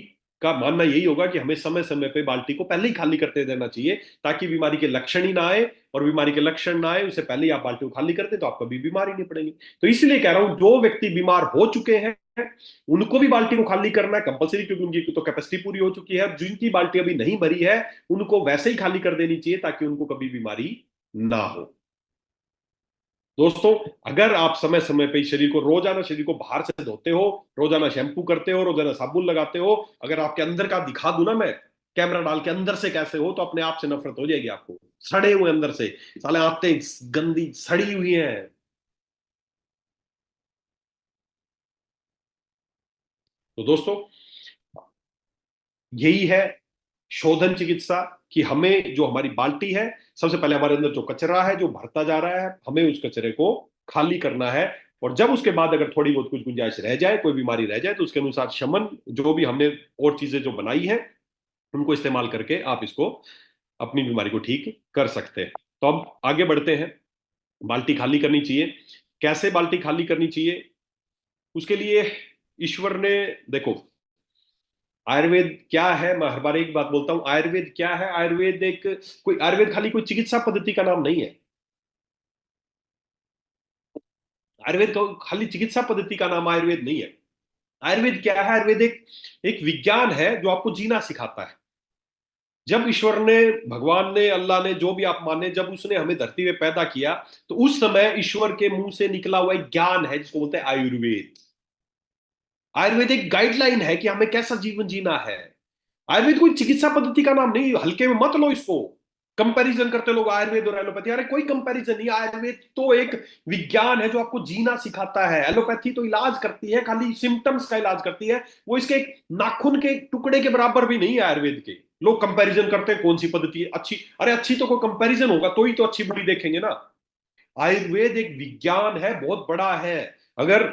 का मानना यही होगा कि हमें समय समय पे बाल्टी को पहले ही खाली करते देना चाहिए, ताकि बीमारी के लक्षण ही ना आए। और बीमारी के लक्षण ना आए उससे पहले ही आप बाल्टी को खाली करते, तो आप कभी बीमार ही नहीं पड़ेंगे। तो इसलिए कह रहा हूं, जो व्यक्ति बीमार हो चुके हैं, उनको भी बाल्टी को खाली करना है कंपलसरी, क्योंकि उनकी तो कैपेसिटी पूरी हो चुकी है। जिनकी बाल्टी अभी नहीं भरी है, उनको वैसे ही खाली कर देनी चाहिए, ताकि उनको कभी बीमारी ना हो। दोस्तों, अगर आप समय समय पे शरीर को रोजाना शरीर को बाहर से धोते हो, रोजाना शैम्पू करते हो, रोजाना साबुन लगाते हो, अगर आपके अंदर का दिखा दूं ना मैं, कैमरा डाल के अंदर से कैसे हो, तो अपने आप से नफरत हो जाएगी आपको। सड़े हुए अंदर से, साले आते गंदी सड़ी हुई हैं। तो दोस्तों, यही है शोधन चिकित्सा, कि हमें जो हमारी बाल्टी है, सबसे पहले हमारे अंदर जो कचरा है जो भरता जा रहा है, हमें उस कचरे को खाली करना है। और जब उसके बाद अगर थोड़ी बहुत कुछ गुंजाइश रह जाए, कोई बीमारी रह जाए, तो उसके अनुसार शमन, जो भी हमने और चीजें जो बनाई है, उनको इस्तेमाल करके आप इसको, अपनी बीमारी को ठीक कर सकते हैं। तो अब आगे बढ़ते हैं। बाल्टी खाली करनी चाहिए। कैसे बाल्टी खाली करनी चाहिए? उसके लिए ईश्वर ने, देखो, आयुर्वेद क्या है, मैं हर बार एक बात बोलता हूं, आयुर्वेद क्या है? आयुर्वेद एक, कोई आयुर्वेद खाली कोई चिकित्सा पद्धति का नाम नहीं है। आयुर्वेद खाली चिकित्सा पद्धति का नाम आयुर्वेद नहीं है। आयुर्वेद क्या है? आयुर्वेद एक एक विज्ञान है जो आपको जीना सिखाता है। जब ईश्वर ने, भगवान ने, अल्लाह ने, जो भी आप माने, जब उसने हमें धरती में पैदा किया, तो उस समय ईश्वर के मुंह से निकला हुआ एक ज्ञान है जिसको बोलते हैं आयुर्वेद। आयुर्वेद एक गाइडलाइन है कि हमें कैसा जीवन जीना है। आयुर्वेद कोई चिकित्सा पद्धति का नाम नहीं, हल्के में मत लो इसको। कंपैरिजन करते लोग आयुर्वेद और एलोपैथी, अरे कोई कंपैरिजन नहीं। आयुर्वेद तो एक विज्ञान है जो आपको जीना सिखाता है। एलोपैथी तो इलाज करती है, खाली सिम्टम्स का इलाज करती है। वो इसके एक नाखून के टुकड़े के बराबर भी नहीं है आयुर्वेद के। लोग कंपैरिजन करते हैं कौन सी पद्धति अच्छी, अरे अच्छी तो कोई कंपैरिजन होगा तो ही तो अच्छी बुरी देखेंगे ना। आयुर्वेद एक विज्ञान है, बहुत बड़ा है। अगर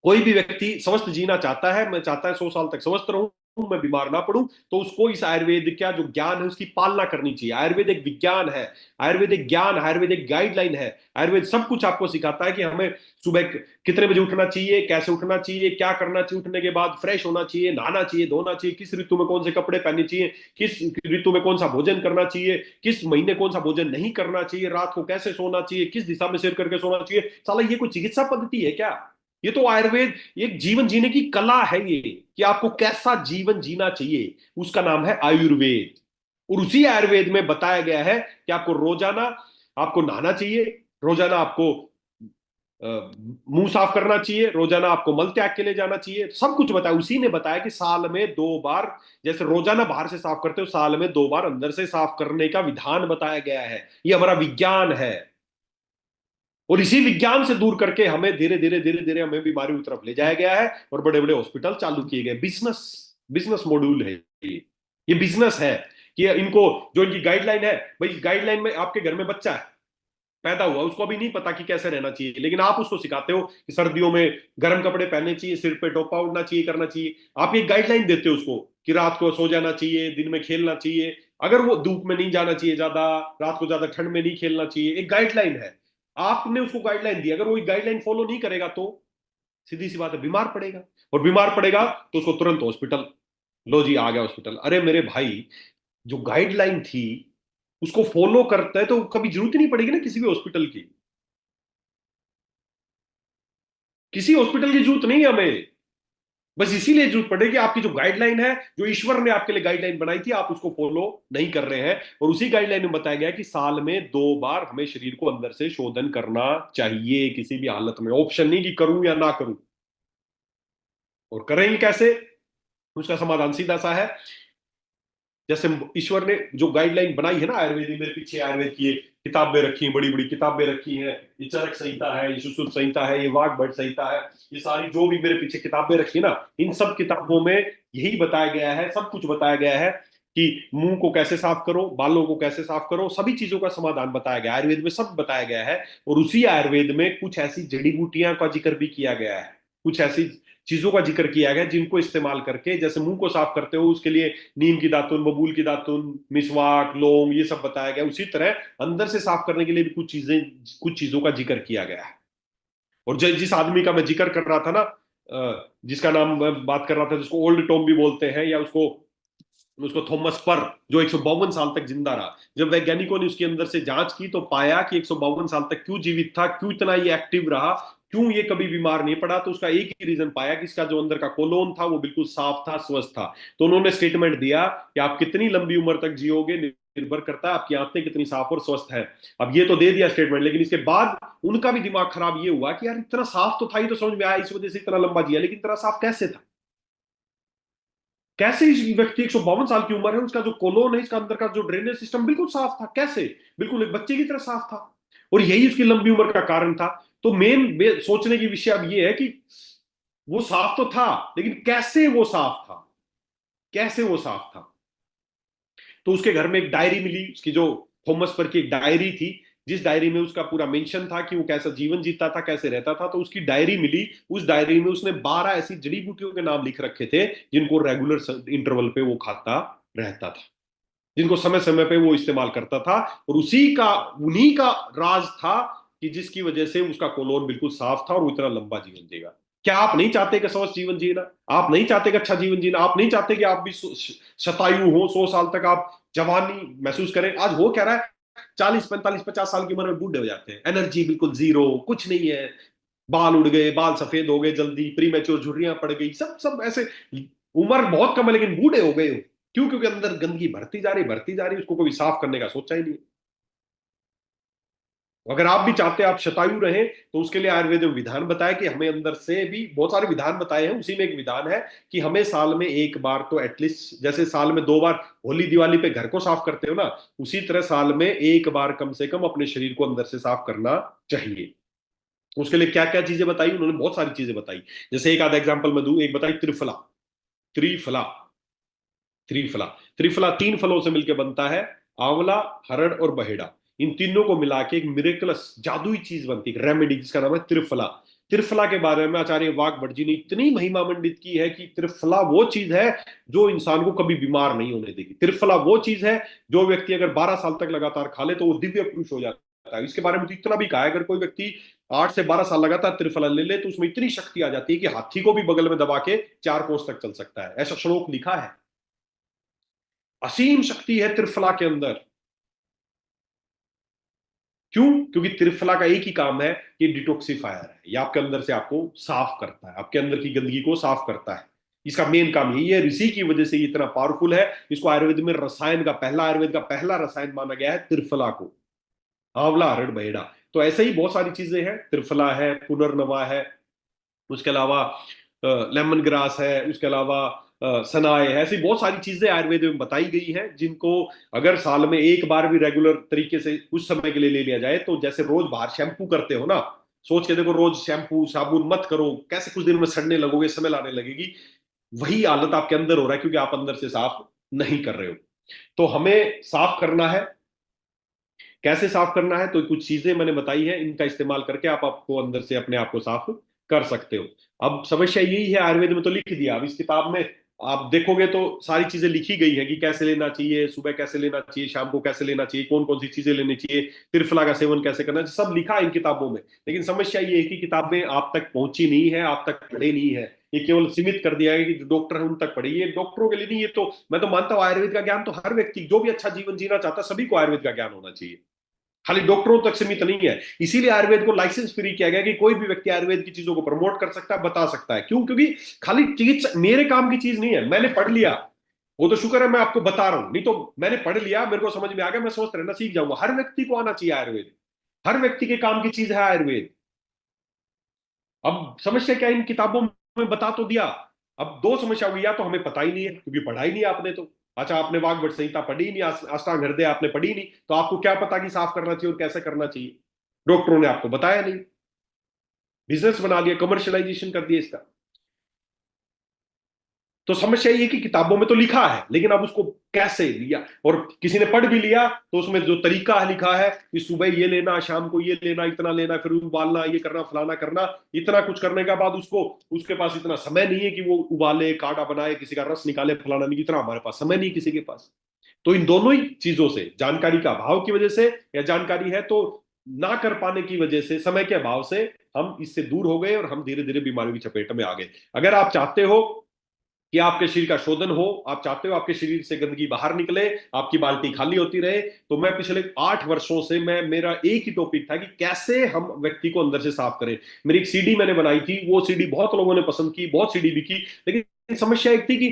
कोई भी व्यक्ति स्वस्थ जीना चाहता है, मैं चाहता है 100 साल तक स्वस्थ रहूं, मैं बीमार ना पड़ूं, तो उसको इस आयुर्वेद का जो ज्ञान है उसकी पालना करनी चाहिए। आयुर्वेद एक विज्ञान है, आयुर्वेद एक ज्ञान, आयुर्वेद एक गाइडलाइन है। आयुर्वेद सब कुछ आपको सिखाता है कि हमें सुबह कितने बजे उठना चाहिए, कैसे उठना चाहिए, क्या करना चाहिए, उठने के बाद फ्रेश होना चाहिए, नहाना चाहिए, धोना चाहिए, किस ऋतु में कौन से कपड़े पहनने चाहिए, किस ऋतु में कौन सा भोजन करना चाहिए, किस महीने कौन सा भोजन नहीं करना चाहिए, रात को कैसे सोना चाहिए, किस दिशा में सिर करके सोना चाहिए। साला ये कोई चिकित्सा पद्धति है क्या? ये तो आयुर्वेद एक जीवन जीने की कला है, ये कि आपको कैसा जीवन जीना चाहिए, उसका नाम है आयुर्वेद। और उसी आयुर्वेद में बताया गया है कि आपको रोजाना, आपको नहाना चाहिए, रोजाना आपको मुंह साफ करना चाहिए, रोजाना आपको मल त्याग के लिए जाना चाहिए, सब कुछ बताया। उसी ने बताया कि साल में 2 बार, जैसे रोजाना बाहर से साफ करते हो, साल में 2 बार अंदर से साफ करने का विधान बताया गया है। ये हमारा विज्ञान है। और इसी विज्ञान से दूर करके हमें धीरे धीरे धीरे धीरे हमें बीमारियों की तरफ ले जाया गया है, और बड़े बड़े हॉस्पिटल चालू किए गए। बिजनेस, बिजनेस मॉड्यूल है ये बिजनेस है कि इनको, जो इनकी गाइडलाइन है, भाई गाइडलाइन में आपके घर में बच्चा है, पैदा हुआ, उसको अभी नहीं पता कि कैसे रहना चाहिए, लेकिन आप उसको सिखाते हो कि सर्दियों में गर्म कपड़े पहनने चाहिए, सिर पे टोपा उड़ना चाहिए, करना चाहिए। आप एक गाइडलाइन देते हो उसको कि रात को सो जाना चाहिए, दिन में खेलना चाहिए, अगर वो धूप में नहीं जाना चाहिए ज्यादा, रात को ज्यादा ठंड में नहीं खेलना चाहिए, एक गाइडलाइन है। आपने उसको गाइडलाइन दी, अगर वो गाइडलाइन फॉलो नहीं करेगा तो सीधी सी बात है, बीमार पड़ेगा। और बीमार पड़ेगा तो उसको तुरंत हॉस्पिटल, लो जी आ गया हॉस्पिटल। अरे मेरे भाई, जो गाइडलाइन थी उसको फॉलो करता है तो कभी जरूरत ही नहीं पड़ेगी ना किसी भी हॉस्पिटल की। किसी हॉस्पिटल की जरूरत नहीं है हमें। बस इसीलिए जरूरत पड़ेगी, आपकी जो गाइडलाइन है, जो ईश्वर ने आपके लिए गाइडलाइन बनाई थी, आप उसको फॉलो नहीं कर रहे हैं। और उसी गाइडलाइन में बताया गया कि साल में 2 बार हमें शरीर को अंदर से शोधन करना चाहिए, किसी भी हालत में। ऑप्शन नहीं कि करूं या ना करूं। और करेंगे कैसे? उसका समाधान सीधा सा है। जैसे ईश्वर ने जो गाइडलाइन बनाई है ना आयुर्वेद में, मेरे पीछे आयुर्वेद की किताबें रखी हैं, बड़ी बड़ी किताबें रखी हैं। ये चरक संहिता है, ये सुश्रुत संहिता है, ये वाग्भट संहिता है, ये सारी जो भी मेरे पीछे किताबें रखी है ना, इन सब किताबों में यही बताया गया है, सब कुछ बताया गया है कि मुंह को कैसे साफ करो, बालों को कैसे साफ करो, सभी चीजों का समाधान बताया गया है आयुर्वेद में, सब बताया गया है। और उसी आयुर्वेद में कुछ ऐसी जड़ी बूटियां का जिक्र भी किया गया है, कुछ ऐसी चीजों का जिक्र किया गया जिनको इस्तेमाल करके, जैसे मुंह को साफ करते हो उसके लिए नीम की दातुन, बबूल की दातुन, मिसवाक, लौंग, ये सब बताया गया। उसी तरह अंदर से साफ करने के लिए भी कुछ चीजों का जिक्र किया गया है। और जिस आदमी का मैं जिक्र कर रहा था ना, जिसका नाम मैं बात कर रहा था, जिसको ओल्ड टॉम भी बोलते हैं, या उसको उसको थॉमस पर, जो 152 साल तक जिंदा रहा। जब वैज्ञानिकों ने उसके अंदर से जांच की तो पाया कि 152 साल तक क्यों जीवित था, क्यों इतना ये एक्टिव रहा, क्यों ये कभी बीमार नहीं पड़ा, तो उसका एक ही रीजन पाया कि इसका जो अंदर का कोलोन था वो बिल्कुल साफ था, स्वस्थ था। तो उन्होंने स्टेटमेंट दिया कि आप कितनी लंबी उम्र तक जियोगे, निर्भर करता है आपकी आंतें कितनी साफ और स्वस्थ है। अब ये तो दे दिया स्टेटमेंट, लेकिन इसके बाद उनका भी दिमाग खराब ये हुआ कि यार इतना साफ तो था, ही तो समझ में आया इस वजह से इतना लंबा जिया, लेकिन इतना साफ कैसे था? कैसे इस व्यक्ति 152 साल की उम्र है, उसका जो कोलोन है, इसका अंदर का जो ड्रेनेज सिस्टम बिल्कुल साफ था, कैसे? बिल्कुल एक बच्चे की तरह साफ था। और यही उसकी लंबी उम्र का कारण था। तो मेन सोचने की विषय अब ये है कि वो साफ तो था, लेकिन कैसे वो साफ था, कैसे वो साफ था? तो उसके घर में एक डायरी मिली, उसकी जो थॉमस पर की एक डायरी थी, जिस डायरी में उसका पूरा मेंशन था कि वो कैसा जीवन जीता था, कैसे रहता था। तो उसकी डायरी मिली, उस डायरी में उसने 12 ऐसी जड़ी बूटियों के नाम लिख रखे थे जिनको रेगुलर इंटरवल पे वो खाता रहता था, जिनको समय समय पे वो इस्तेमाल करता था। और उन्हीं का राज था कि जिसकी वजह से उसका कोलोन बिल्कुल साफ था और वो इतना लंबा जीवन जिएगा। क्या आप नहीं चाहते कि स्वस्थ जीवन जीना? आप नहीं चाहते कि अच्छा जीवन जीना? आप नहीं चाहते कि आप भी शतायु हो, 100 साल तक आप जवानी महसूस करें? आज हो क्या रहा है, 40 45 50 साल की उम्र में बूढ़े हो जाते हैं, एनर्जी बिल्कुल जीरो, कुछ नहीं है, बाल उड़ गए, बाल सफेद हो गए जल्दी, प्री मैच्योर झुर्रियां पड़ गई, सब सब ऐसे। उम्र बहुत कम है लेकिन बूढ़े हो गए हो। क्यों? क्योंकि अंदर गंदगी बढ़ती जा रही, उसको कोई साफ करने का सोचा ही नहीं। अगर आप भी चाहते हैं आप शतायु रहें, तो उसके लिए आयुर्वेद में विधान बताया कि हमें अंदर से भी बहुत सारे विधान बताए हैं, उसी में एक विधान है कि हमें साल में एक बार तो एटलीस्ट, जैसे साल में 2 बार होली दिवाली पे घर को साफ करते हो ना, उसी तरह साल में एक बार कम से कम अपने शरीर को अंदर से साफ करना चाहिए। उसके लिए क्या क्या चीजें बताई उन्होंने? बहुत सारी चीजें बताई। जैसे एक आधा एग्जाम्पल मैं दूं, एक बताई त्रिफला। त्रिफला त्रिफला त्रिफला 3 फलों से मिलकर बनता है, आंवला, हरड़ और बहेड़ा। इन तीनों को मिला के एक मिरेकलस जादुई चीज बनती है, रेमेडी, जिसका नाम है त्रिफला। त्रिफला के बारे में आचार्य वाकभट जी ने इतनी महिमा मंडित की है कि त्रिफला वो चीज है जो इंसान को कभी बीमार नहीं होने देगी। त्रिफला वो चीज है जो व्यक्ति अगर 12 साल तक लगातार खा ले तो वो दिव्य पुरुष हो जाता है। इसके बारे में तो इतना भी कहा है, अगर कोई व्यक्ति 8 से 12 साल लगातार त्रिफला ले ले तो उसमें इतनी शक्ति आ जाती है कि हाथी को भी बगल में दबा के 4 कोस तक चल सकता है, ऐसा श्लोक लिखा है। असीम शक्ति है त्रिफला के अंदर। क्यों? क्योंकि त्रिफला का एक ही काम है कि डिटॉक्सिफायर है, ये आपके अंदर से आपको साफ करता है, आपके अंदर की गंदगी को साफ करता है। इसका मेन काम यही है, ऋषि की वजह से ये इतना पावरफुल है। इसको आयुर्वेद में रसायन का पहला, आयुर्वेद का पहला रसायन माना गया है त्रिफला को। आंवला, हरड़, बहेड़ा। तो ऐसे ही बहुत सारी चीजें हैं, त्रिफला है, पुनर्नवा है, उसके अलावा लेमन ग्रास है, उसके अलावा सनाए है। ऐसी बहुत सारी चीजें आयुर्वेद में बताई गई हैं जिनको अगर साल में एक बार भी रेगुलर तरीके से कुछ समय के लिए ले लिया जाए, तो जैसे रोज बाहर शैम्पू करते हो ना, सोच के देखो, रोज शैम्पू साबुन मत करो, कैसे कुछ दिन में सड़ने लगोगे, समय लाने लगेगी। वही हालत आपके अंदर हो रहा है क्योंकि आप अंदर से साफ नहीं कर रहे हो। तो हमें साफ करना है। कैसे साफ करना है? तो कुछ चीजें मैंने बताई है, इनका इस्तेमाल करके आप आपको अंदर से अपने आप को साफ कर सकते हो। अब समस्या यही है, आयुर्वेद में तो लिख दिया, अब इस किताब में आप देखोगे तो सारी चीजें लिखी गई है कि कैसे लेना चाहिए, सुबह कैसे लेना चाहिए, शाम को कैसे लेना चाहिए, कौन कौन सी चीजें लेनी चाहिए, त्रिफला का सेवन कैसे करना चाहिए, सब लिखा है इन किताबों में। लेकिन समस्या ये है कि किताबें आप तक पहुंची नहीं है, आप तक पढ़े नहीं है। ये केवल सीमित कर दिया है कि जो डॉक्टर है उन तक पढ़े, ये डॉक्टरों के लिए नहीं। ये तो मैं तो मानता हूँ आयुर्वेद का ज्ञान तो हर व्यक्ति जो भी अच्छा जीवन जीना चाहता है, सभी को आयुर्वेद का ज्ञान होना चाहिए, खाली डॉक्टरों तक सीमित नहीं है। इसीलिए आयुर्वेद को लाइसेंस फ्री किया गया कि कोई भी व्यक्ति आयुर्वेद की चीजों को प्रमोट कर सकता है, बता सकता है। क्यों? क्योंकि खाली चिकित्सा मेरे काम की चीज नहीं है, मैंने पढ़ लिया, वो तो शुक्र है मैं आपको बता रहा हूं, नहीं तो मैंने पढ़ लिया, मेरे को समझ में आ गया, मैं सोच रहना सीख जाऊंगा। हर व्यक्ति को आना चाहिए आयुर्वेद, हर व्यक्ति के काम की चीज है आयुर्वेद। अब समस्या क्या है, इन किताबों में बता तो दिया, अब दो समस्या हो गई, या तो हमें पता ही नहीं है क्योंकि पढ़ा ही नहीं आपने तो। अच्छा, आपने वाग्भट संहिता पढ़ी ही नहीं, अष्टांग हृदय आपने पढ़ी नहीं, तो आपको क्या पता कि साफ करना चाहिए और कैसे करना चाहिए? डॉक्टरों ने आपको बताया नहीं, बिजनेस बना लिया, कमर्शियलाइजेशन कर दिया इसका। तो समस्या ये है कि किताबों में तो लिखा है, लेकिन अब उसको कैसे लिया, और किसी ने पढ़ भी लिया तो उसमें जो तरीका है लिखा है कि सुबह ये लेना, शाम को ये लेना, इतना लेना, फिर उबालना, ये करना, फलाना करना, इतना कुछ करने के बाद उसको, उसके पास इतना समय नहीं है कि वो उबाले, काढ़ा बनाए, किसी का रस निकाले, फलाना नहीं, इतना हमारे पास समय नहीं किसी के पास। तो इन दोनों ही चीजों से, जानकारी का अभाव की वजह से, या जानकारी है तो ना कर पाने की वजह से, समय के अभाव से हम इससे दूर हो गए और हम धीरे धीरे बीमारी की चपेट में आ गए। अगर आप चाहते हो कि आपके शरीर का शोधन हो, आप चाहते हो आपके शरीर से गंदगी बाहर निकले, आपकी बाल्टी खाली होती रहे, तो मैं पिछले 8 वर्षों से, मैं मेरा एक ही टॉपिक था कि कैसे हम व्यक्ति को अंदर से साफ करें। मेरी एक सीडी मैंने बनाई थी, वो सीडी बहुत लोगों ने पसंद की, बहुत सीडी बिकी, लेकिन समस्या एक थी कि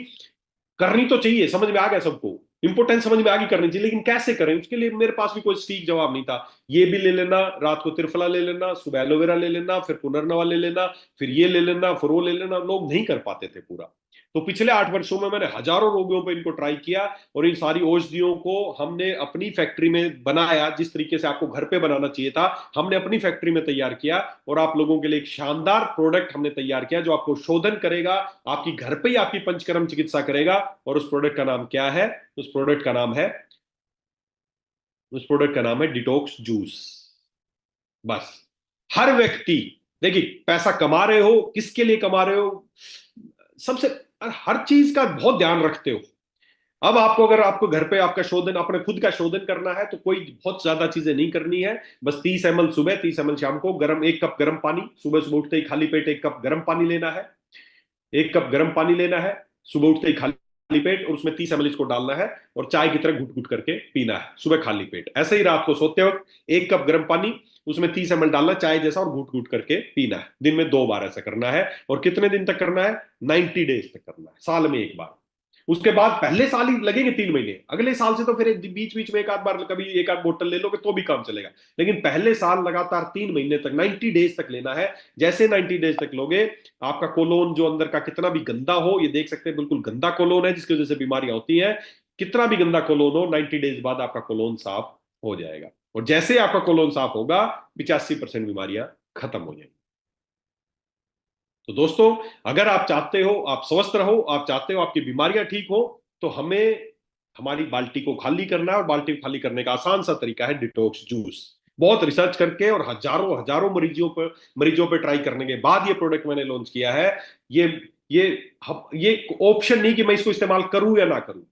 करनी तो चाहिए, समझ में आ गया सबको, इंपॉर्टेंस समझ में आगे करनी चाहिए, लेकिन कैसे करें उसके लिए मेरे पास भी कोई सटीक जवाब नहीं था। ये भी ले लेना, रात को त्रिफला ले लेना, सुबह एलोवेरा ले लेना, फिर पुनर्नवा ले लेना, फिर ये ले लेना, फिर वो ले लेना, लोग नहीं कर पाते थे पूरा। तो पिछले 8 वर्षों में मैंने हजारों रोगियों पर इनको ट्राई किया, और इन सारी औषधियों को हमने अपनी फैक्ट्री में बनाया, जिस तरीके से आपको घर पे बनाना चाहिए था हमने अपनी फैक्ट्री में तैयार किया, और आप लोगों के लिए एक शानदार प्रोडक्ट हमने तैयार किया जो आपको शोधन करेगा, आपकी घर पे ही आपकी पंचकर्म चिकित्सा करेगा। और उस प्रोडक्ट का नाम क्या है? उस प्रोडक्ट का नाम है उस प्रोडक्ट का नाम है डिटॉक्स जूस। बस। हर व्यक्ति, देखिए, पैसा कमा रहे हो, किसके लिए कमा रहे हो, सबसे हर चीज का बहुत ध्यान रखते हो। अब आपको, अगर आपको घर पे आपका शोधन, अपने खुद का शोधन करना है, तो कोई बहुत ज्यादा चीजें नहीं करनी है। बस 30 ml सुबह, 30 ml शाम को, गर्म 1 कप गर्म पानी, सुबह सुबह उठते ही खाली पेट 1 कप गर्म पानी लेना है। 1 कप गर्म पानी लेना है सुबह उठते ही खाली पेट, और उसमें 30 ml इसको डालना है, और चाय की तरह घुट घुट करके पीना है सुबह खाली पेट। ऐसे ही रात को सोते वक्त 1 कप गर्म पानी, उसमें 30 ml डालना चाय जैसा, और घुट घुट करके पीना है। दिन में 2 बार ऐसा करना है। और कितने दिन तक करना है? 90 डेज तक करना है, साल में 1 बार। उसके बाद पहले साल ही लगेंगे 3 महीने, अगले साल से तो फिर बीच बीच में एक आध बार कभी एक आध बोतल ले लोगे तो भी काम चलेगा, लेकिन पहले साल लगातार 3 महीने तक 90 डेज तक लेना है। जैसे 90 डेज तक लोगे, आपका कोलोन जो अंदर का कितना भी गंदा हो, ये देख सकते हैं बिल्कुल गंदा कोलोन है जिसकी वजह से बीमारियां होती हैं, कितना भी गंदा कोलोन हो, 90 डेज बाद आपका कोलोन साफ हो जाएगा। और जैसे आपका कोलोन साफ होगा, 85% बीमारियां खत्म हो जाएंगी। तो दोस्तों, अगर आप चाहते हो आप स्वस्थ रहो, आप चाहते हो आपकी बीमारियां ठीक हो, तो हमें हमारी बाल्टी को खाली करना है, और बाल्टी को खाली करने का आसान सा तरीका है डिटॉक्स जूस। बहुत रिसर्च करके और हजारों हजारों मरीजों पर ट्राई करने के बाद ये प्रोडक्ट मैंने लॉन्च किया है। ये ये ये ऑप्शन नहीं कि मैं इसको इस्तेमाल करूं या ना करूं।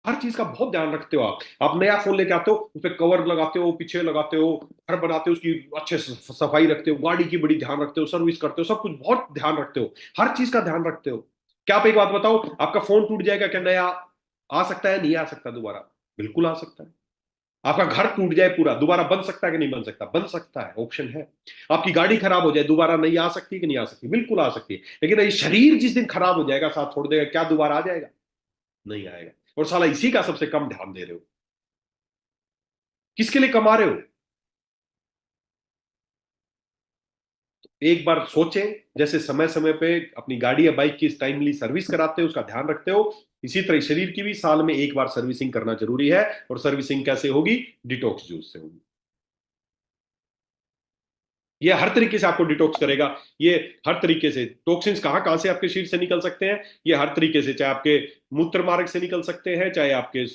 हर चीज का बहुत ध्यान रखते हो आप नया फोन लेके आते हो, उस पर कवर लगाते हो, पीछे लगाते हो, घर बनाते हो, उसकी अच्छे से सफाई रखते हो, गाड़ी की बड़ी ध्यान रखते हो, सर्विस करते हो, सब कुछ बहुत ध्यान रखते हो, हर चीज का ध्यान रखते हो। क्या आप एक बात बताओ, आपका फोन टूट जाएगा क्या नया आ सकता है? नहीं आ सकता दोबारा? बिल्कुल आ सकता है। आपका घर टूट जाए पूरा, दोबारा बन सकता है कि नहीं बन सकता? बन सकता है, ऑप्शन है। आपकी गाड़ी खराब हो जाए, दोबारा नहीं आ सकती कि नहीं आ सकती? बिल्कुल आ सकती है। लेकिन ये शरीर जिस दिन खराब हो जाएगा, साथ छोड़ देगा, क्या दोबारा आ जाएगा? नहीं आएगा। और साला इसी का सबसे कम ध्यान दे रहे हो। किसके लिए कमा रहे हो? एक बार सोचें, जैसे समय समय पे अपनी गाड़ी या बाइक की टाइमली सर्विस कराते हो, उसका ध्यान रखते हो, इसी तरह शरीर की भी साल में 1 बार सर्विसिंग करना जरूरी है। और सर्विसिंग कैसे होगी? डिटॉक्स जूस से होगी। ये हर तरीके से आपको डिटॉक्स करेगा। ये हर तरीके से टॉक्सिन्स कहाँ कहाँ से आपके शरीर से निकल सकते हैं, ये हर तरीके से, चाहे आपके मूत्र मार्ग से निकल सकते हैं, चाहे आपके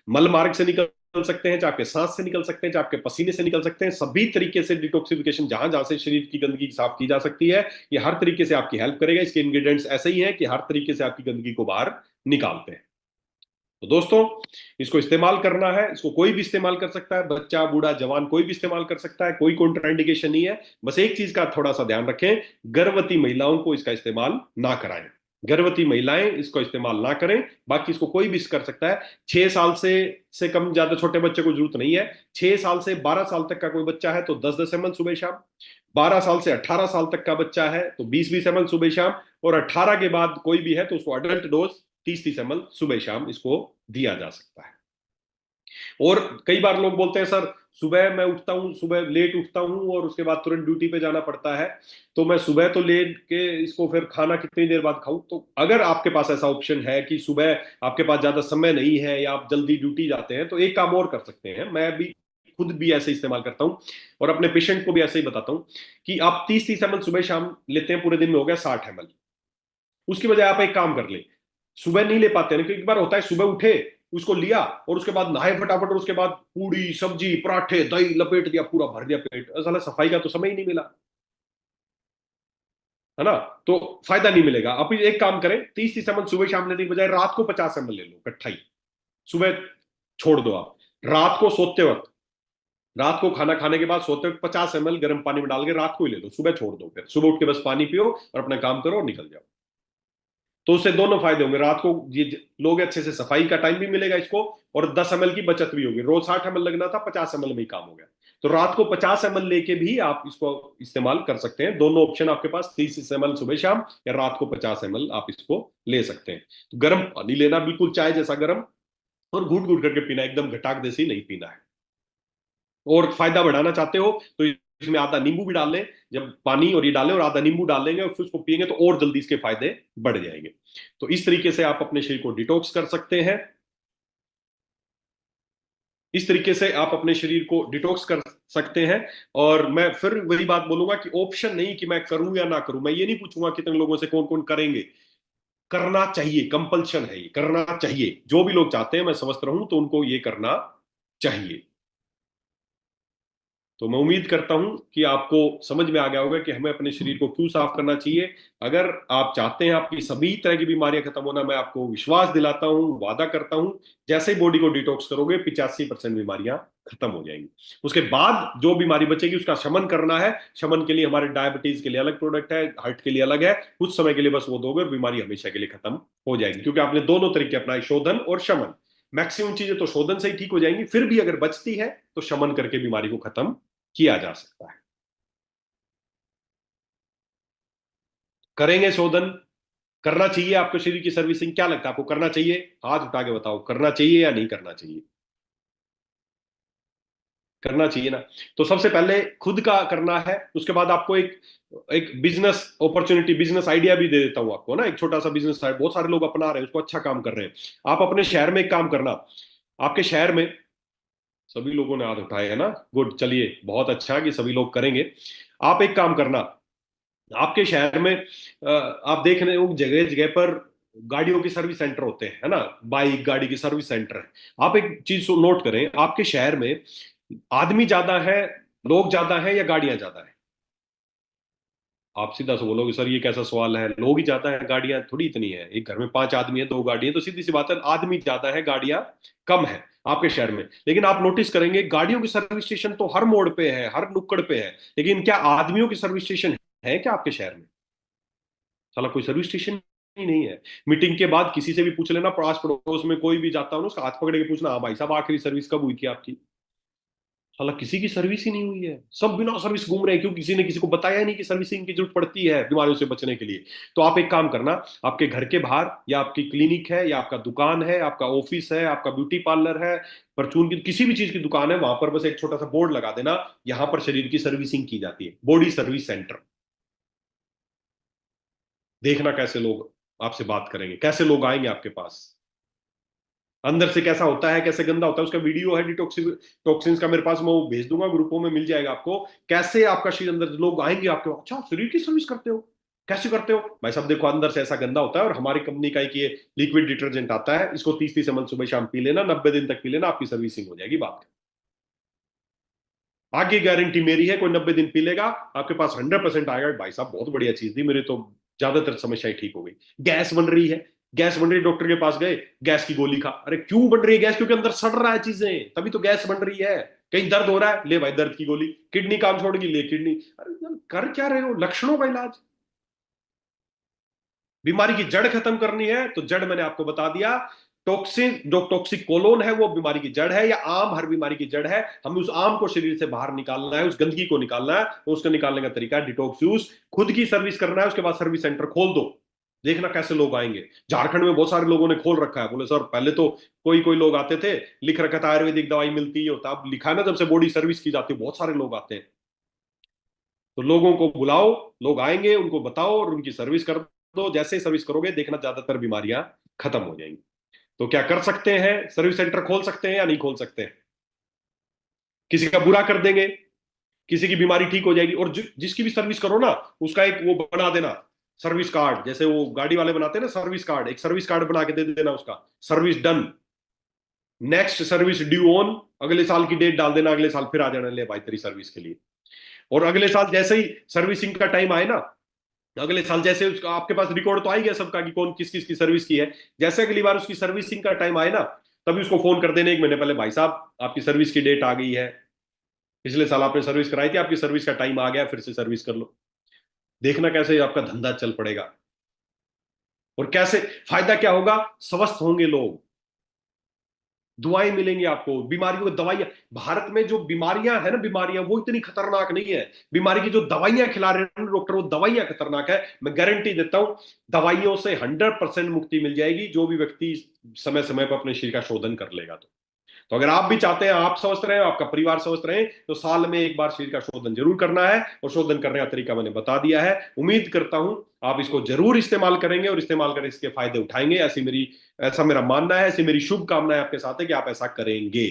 मल मार्ग से निकल सकते हैं, चाहे आपके सांस से निकल सकते हैं, चाहे आपके पसीने से निकल सकते हैं। सभी तरीके से डिटॉक्सिफिकेशन जहां जहां से शरीर की गंदगी साफ की जा सकती है, ये हर तरीके से आपकी हेल्प करेगा। इसके इंग्रेडिएंट्स ऐसे ही हैं कि हर तरीके से आपकी गंदगी को बाहर निकालते हैं। तो दोस्तों, इसको इस्तेमाल करना है, इसको कोई भी इस्तेमाल कर सकता है, बच्चा बूढ़ा जवान कोई भी इस्तेमाल कर सकता है, कोई कॉन्ट्राइंडिकेशन नहीं है। बस एक चीज का थोड़ा सा ध्यान रखें, गर्भवती महिलाओं को इसका इस्तेमाल ना कराएं। गर्भवती महिलाएं इसको इस्तेमाल ना करें। बाकी इसको कोई भी कर सकता है। 6 साल से कम, ज्यादा छोटे बच्चे को जरूरत नहीं है। 6 साल से 12 साल तक का कोई बच्चा है तो 10-10 ml सुबह शाम। 12 साल से 18 साल तक का बच्चा है तो 20-20 ml सुबह शाम। और 18 के बाद कोई भी है तो उसको अडल्ट डोज 30-30 ml सुबह शाम इसको दिया जा सकता है। और कई बार लोग बोलते हैं, सर सुबह मैं उठता हूँ, सुबह लेट उठता हूँ और उसके बाद तुरंत ड्यूटी पे जाना पड़ता है, तो मैं सुबह तो लेट के इसको फिर खाना कितनी देर बाद खाऊं? तो अगर आपके पास ऐसा ऑप्शन है कि सुबह आपके पास ज्यादा समय नहीं है या आप जल्दी ड्यूटी जाते हैं, तो एक काम और कर सकते हैं। मैं भी खुद भी ऐसे इस्तेमाल करता हूँ और अपने पेशेंट को भी ऐसे ही बताता हूँ कि आप 30-30 ml सुबह शाम लेते हैं, पूरे दिन में हो गया 60 ml। उसकी बजाय आप एक काम कर ले, सुबह नहीं ले पाते हैं क्योंकि एक बार होता है सुबह उठे, उसको लिया और उसके बाद नहाए फटाफट, और उसके बाद पूड़ी सब्जी पराठे दही लपेट दिया, पूरा भर दिया पेट, साला सफाई का तो समय ही नहीं मिला, है ना? तो फायदा नहीं मिलेगा। आप एक काम करें, 30-30 ml सुबह शाम लेने की बजाय रात को 50 ml ले लो इकट्ठा ही। सुबह छोड़ दो आप। रात को सोते वक्त, रात को खाना खाने के बाद सोते वक्त 50 ml गर्म पानी में डाल के रात को ही ले लो, सुबह छोड़ दो, फिर सुबह उठ के बस पानी पियो और अपना काम करो और निकल जाओ। तो उससे दोनों फायदे होंगे, रात को ये लोग अच्छे से, सफाई का टाइम भी मिलेगा इसको, और 10 ml की बचत भी होगी। रोज 60 ml लगना था, 50 ml में ही काम हो गया। तो रात को 50 ml लेके भी आप इसको इस्तेमाल कर सकते हैं। दोनों ऑप्शन आपके पास, 30 ml सुबह शाम या रात को 50 ml आप इसको ले सकते हैं। तो गर्म पानी लेना, बिल्कुल चाय जैसा गर्म, और घूट घूट करके पीना है, एकदम घटाक देसी नहीं पीना है। और फायदा बढ़ाना चाहते हो तो इसमें आधा नींबू भी डाल लें, जब पानी और ये डालें और आधा नींबू डाल लेंगे और फिर उसको पियेंगे तो और जल्दी इसके फायदे बढ़ जाएंगे। तो इस तरीके से आप अपने शरीर को डिटॉक्स कर सकते हैं। इस तरीके से आप अपने शरीर को डिटॉक्स कर सकते हैं। और मैं फिर वही बात बोलूंगा कि ऑप्शन नहीं कि मैं करूं या ना करूं, मैं ये नहीं पूछूंगा कितने लोगों से कौन कौन करेंगे। करना चाहिए, कंपल्शन है, ये करना चाहिए। जो भी लोग चाहते हैं मैं स्वस्थ रहूं तो उनको ये करना चाहिए। तो मैं उम्मीद करता हूं कि आपको समझ में आ गया होगा कि हमें अपने शरीर को क्यों साफ करना चाहिए। अगर आप चाहते हैं आपकी सभी तरह की बीमारियां खत्म होना, मैं आपको विश्वास दिलाता हूं, वादा करता हूं, जैसे ही बॉडी को डिटॉक्स करोगे 85% बीमारियां खत्म हो जाएंगी। उसके बाद जो बीमारी बचेगी उसका शमन करना है। शमन के लिए हमारे डायबिटीज के लिए अलग प्रोडक्ट है, हार्ट के लिए अलग है। कुछ समय के लिए बस वो दोगे और बीमारी हमेशा के लिए खत्म हो जाएगी, क्योंकि आपने दोनों तरीके अपनाए, शोधन और शमन। मैक्सिमम चीजें तो शोधन से ही ठीक हो जाएंगी, फिर भी अगर बचती है तो शमन करके बीमारी को खत्म किया जा सकता है। करेंगे शोधन, करना चाहिए आपको शरीर की सर्विसिंग। क्या लगता है आपको करना चाहिए? हाथ उठा के बताओ, करना चाहिए या नहीं करना चाहिए? करना चाहिए ना। तो सबसे पहले खुद का करना है, उसके बाद आपको एक एक बिजनेस अपॉर्चुनिटी, बिजनेस आइडिया भी दे देता हूं आपको ना। एक छोटा सा बिजनेस है, बहुत सारे लोग अपना रहे हैं उसको, अच्छा काम कर रहे हैं। आप अपने शहर में एक काम करना। आपके शहर में सभी लोगों ने हाथ उठाए है ना, गुड, चलिए बहुत अच्छा कि सभी लोग करेंगे। आप एक काम करना, आपके शहर में आप देख रहे हो जगह जगह पर गाड़ियों के सर्विस सेंटर होते हैं, है ना। बाइक गाड़ी के सर्विस सेंटर है। आप एक चीज नोट करें, आपके शहर में आदमी ज्यादा है, लोग ज्यादा है या गाड़ियां ज्यादा है? आप सीधा से बोलोगे सर ये कैसा सवाल है, लोग ही ज्यादा है गाड़ियां थोड़ी इतनी है। एक घर में 5 आदमी है, 2 गाड़ी है, तो सीधी सी बात है आदमी ज्यादा है गाड़ियां कम है आपके शहर में। लेकिन आप नोटिस करेंगे गाड़ियों की सर्विस स्टेशन तो हर मोड़ पे है, हर नुक्कड़ पे है। लेकिन क्या आदमियों की सर्विस स्टेशन है क्या आपके शहर में? साला कोई सर्विस स्टेशन ही नहीं है। मीटिंग के बाद किसी से भी पूछ लेना, पास पड़ोस में कोई भी जाता हो ना, उसका हाथ पकड़ के पूछना, हाँ भाई साहब आखिरी सर्विस कब हुई थी आपकी? साला किसी की सर्विस ही नहीं हुई है, सब बिना सर्विस घूम रहे हैं, क्योंकि किसी ने किसी को बताया नहीं कि सर्विसिंग की जरूरत पड़ती है बीमारियों से बचने के लिए। तो आप एक काम करना, आपके घर के बाहर या आपकी क्लिनिक है या आपका दुकान है, आपका ऑफिस है, आपका ब्यूटी पार्लर है, परचून की किसी भी चीज की दुकान है, वहां पर बस एक छोटा सा बोर्ड लगा देना, यहां पर शरीर की सर्विसिंग की जाती है, बॉडी सर्विस सेंटर। देखना कैसे लोग आपसे बात करेंगे, कैसे लोग आएंगे आपके पास। अंदर से कैसा होता है, कैसे गंदा होता है, उसका वीडियो है टॉक्सिन्स का मेरे पास, मैं वो भेज दूंगा, ग्रुपों में मिल जाएगा आपको। कैसे आपका शरीर, अंदर लोग आएंगे आपके, अच्छा शरीर की सर्विस करते हो, कैसे करते हो भाई साहब? देखो अंदर से ऐसा गंदा होता है, और हमारी कंपनी का एक ये लिक्विड डिटर्जेंट आता है, इसको 30-30 ml सुबह शाम पी लेना, 90 दिन तक पी लेना, आपकी सर्विसिंग हो जाएगी। बात आगे गारंटी मेरी है, कोई 90 दिन पी लेगा आपके पास 100% आएगा, भाई साहब बहुत बढ़िया चीज दी, मेरे तो ज्यादातर समस्याएं ठीक हो गई। गैस बन रही है, गैस बन रही है, डॉक्टर के पास गए, गैस की गोली खा, अरे क्यों बन रही है गैस? क्योंकि अंदर सड़ रहा है चीजें, तभी तो गैस बन रही है। कहीं दर्द हो रहा है, ले भाई दर्द की गोली। किडनी काम छोड़ेगी, ले किडनी। अरे यार कर क्या रहे हो? लक्षणों का इलाज। बीमारी की जड़ खत्म करनी है तो जड़ मैंने आपको बता दिया। टॉक्सिन, जो टॉक्सिक कोलोन है वो बीमारी की जड़ है, या आम हर बीमारी की जड़ है। हमें उस आम को शरीर से बाहर निकालना है, उस गंदगी को निकालना है। तो उसको निकालने का तरीका है डिटॉक्स यूज। खुद की सर्विस करना है, उसके बाद सर्विस सेंटर खोल दो। देखना कैसे लोग आएंगे। झारखंड में बहुत सारे लोगों ने खोल रखा है, बोले सर पहले तो कोई कोई लोग आते थे, लिख रखा था आयुर्वेदिक दवाई मिलती है होता, अब लिखा है ना जब से बॉडी सर्विस की जाती है, बहुत सारे लोग आते हैं। तो लोगों को बुलाओ, लोग आएंगे, उनको बताओ और उनकी सर्विस कर दो। जैसे ही सर्विस करोगे देखना ज्यादातर बीमारियां खत्म हो जाएंगी। तो क्या कर सकते हैं, सर्विस सेंटर खोल सकते हैं या नहीं खोल सकते हैं? किसी का बुरा कर देंगे, किसी की बीमारी ठीक हो जाएगी। और जिसकी भी सर्विस करो ना, उसका एक वो बना देना, सर्विस कार्ड, जैसे वो गाड़ी वाले बनाते हैं ना सर्विस कार्ड, एक सर्विस कार्ड बना के दे देना उसका, service done, next service due on. अगले साल की डेट डाल देना, अगले साल फिर आ जाना, ले भाई तेरी सर्विस के लिए। और अगले साल जैसे ही सर्विसिंग का टाइम आए ना, अगले साल जैसे उसका आपके पास रिकॉर्ड तो आ ही गया सबका कि कौन किस किस की सर्विस की है। जैसे अगली बार उसकी सर्विसिंग का टाइम आए ना, तभी उसको फोन कर देने 1 महीने पहले, भाई साहब आपकी सर्विस की डेट आ गई है, पिछले साल आपने सर्विस कराई थी, आपकी सर्विस का टाइम आ गया, फिर से सर्विस कर लो। देखना कैसे आपका धंधा चल पड़ेगा। और कैसे फायदा क्या होगा, स्वस्थ होंगे लोग। दुआएं मिलेंगी आपको, बीमारियों की दवाइयां। भारत में जो बीमारियां है ना, बीमारियां वो इतनी खतरनाक नहीं है। बीमारी की जो दवाइयां खिला रहे हैं डॉक्टर, वो दवाइयां खतरनाक है। मैं गारंटी देता हूं, दवाइयों से 100% मुक्ति मिल जाएगी, जो भी व्यक्ति समय समय पर अपने शरीर का शोधन कर लेगा। तो अगर आप भी चाहते हैं आप स्वस्थ रहें, आपका परिवार स्वस्थ रहे, तो साल में एक बार शरीर का शोधन जरूर करना है। और शोधन करने का तरीका मैंने बता दिया है। उम्मीद करता हूं आप इसको जरूर इस्तेमाल करेंगे और इस्तेमाल कर इसके फायदे उठाएंगे। ऐसा मेरा मानना है, ऐसी मेरी शुभकामनाएं आपके साथ है कि आप ऐसा करेंगे।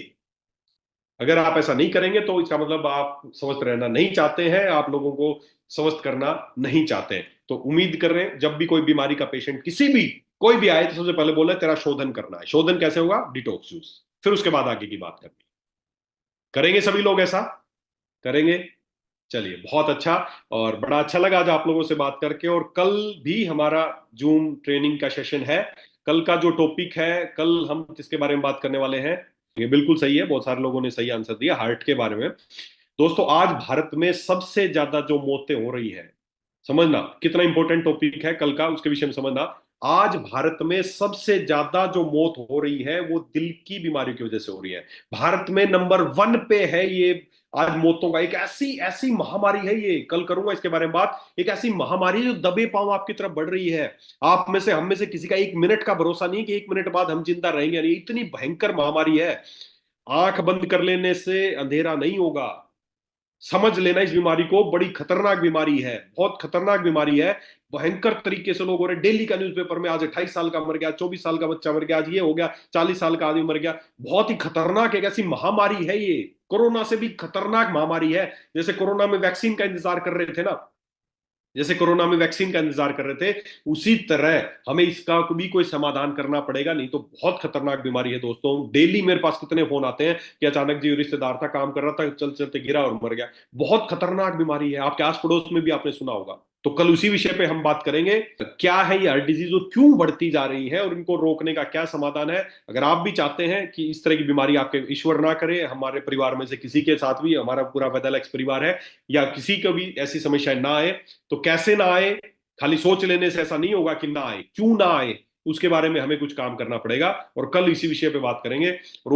अगर आप ऐसा नहीं करेंगे तो इसका मतलब आप स्वस्थ रहना नहीं चाहते हैं, आप लोगों को स्वस्थ करना नहीं चाहते हैं। तो उम्मीद कर रहे हैं जब भी कोई बीमारी का पेशेंट किसी भी कोई भी आए, तो सबसे पहले बोले तेरा शोधन करना है। शोधन कैसे होगा? Detox juice. फिर उसके बाद आगे की बात करनी। करेंगे सभी लोग ऐसा? करेंगे? चलिए, बहुत अच्छा। और बड़ा अच्छा लगा आज आप लोगों से बात करके। और कल भी हमारा जूम ट्रेनिंग का सेशन है। कल का जो टॉपिक है, कल हम किसके बारे में बात करने वाले हैं? ये बिल्कुल सही है, बहुत सारे लोगों ने सही आंसर दिया, हार्ट के बारे में। दोस्तों, आज भारत में सबसे ज्यादा जो मौतें हो रही है, समझना कितना इंपॉर्टेंट टॉपिक है कल का, उसके विषय में समझना। आज भारत में सबसे ज्यादा जो मौत हो रही है वो दिल की बीमारी की वजह से हो रही है। भारत में नंबर 1 पे है ये आज मौतों का। एक ऐसी ऐसी महामारी है ये, कल करूंगा इसके बारे में बात। एक ऐसी महामारी जो दबे पांव आपकी तरफ बढ़ रही है। आप में से हम में से किसी का 1 मिनट का भरोसा नहीं कि 1 मिनट बाद हम जिंदा रहेंगे। नहीं, इतनी भयंकर महामारी है। आंख बंद कर लेने से अंधेरा नहीं होगा। समझ लेना इस बीमारी को, बड़ी खतरनाक बीमारी है, बहुत खतरनाक बीमारी है। भयंकर तरीके से लोग हो रहे, डेली का न्यूज़पेपर में आज 28 साल का मर गया, 24 साल का बच्चा मर गया, आज ये हो गया, 40 साल का आदमी मर गया। बहुत ही खतरनाक एक ऐसी महामारी है ये। कोरोना से भी खतरनाक महामारी है। जैसे कोरोना में वैक्सीन का इंतजार कर रहे थे ना, जैसे कोरोना में वैक्सीन का इंतजार कर रहे थे, उसी तरह हमें इसका भी कोई समाधान करना पड़ेगा। नहीं तो बहुत खतरनाक बीमारी है दोस्तों। डेली मेरे पास कितने फोन आते हैं कि अचानक जी रिश्तेदार था, काम कर रहा था, चल चलते गिरा और मर गया। बहुत खतरनाक बीमारी है, आपके आस पड़ोस में भी आपने सुना होगा। तो कल उसी विषय पे हम बात करेंगे। क्या है ये हार्ट डिजीज और क्यों बढ़ती जा रही है और इनको रोकने का क्या समाधान है। अगर आप भी चाहते हैं कि इस तरह की बीमारी आपके ईश्वर ना करे, हमारे परिवार में से किसी के साथ भी, हमारा पूरा वेदलैक्स परिवार है, या किसी को भी ऐसी समस्या ना आए, तो कैसे ना आए? खाली सोच लेने से ऐसा नहीं होगा कि ना आए, क्यों ना आए, उसके बारे में हमें कुछ काम करना पड़ेगा। और कल इसी विषय पे बात करेंगे। और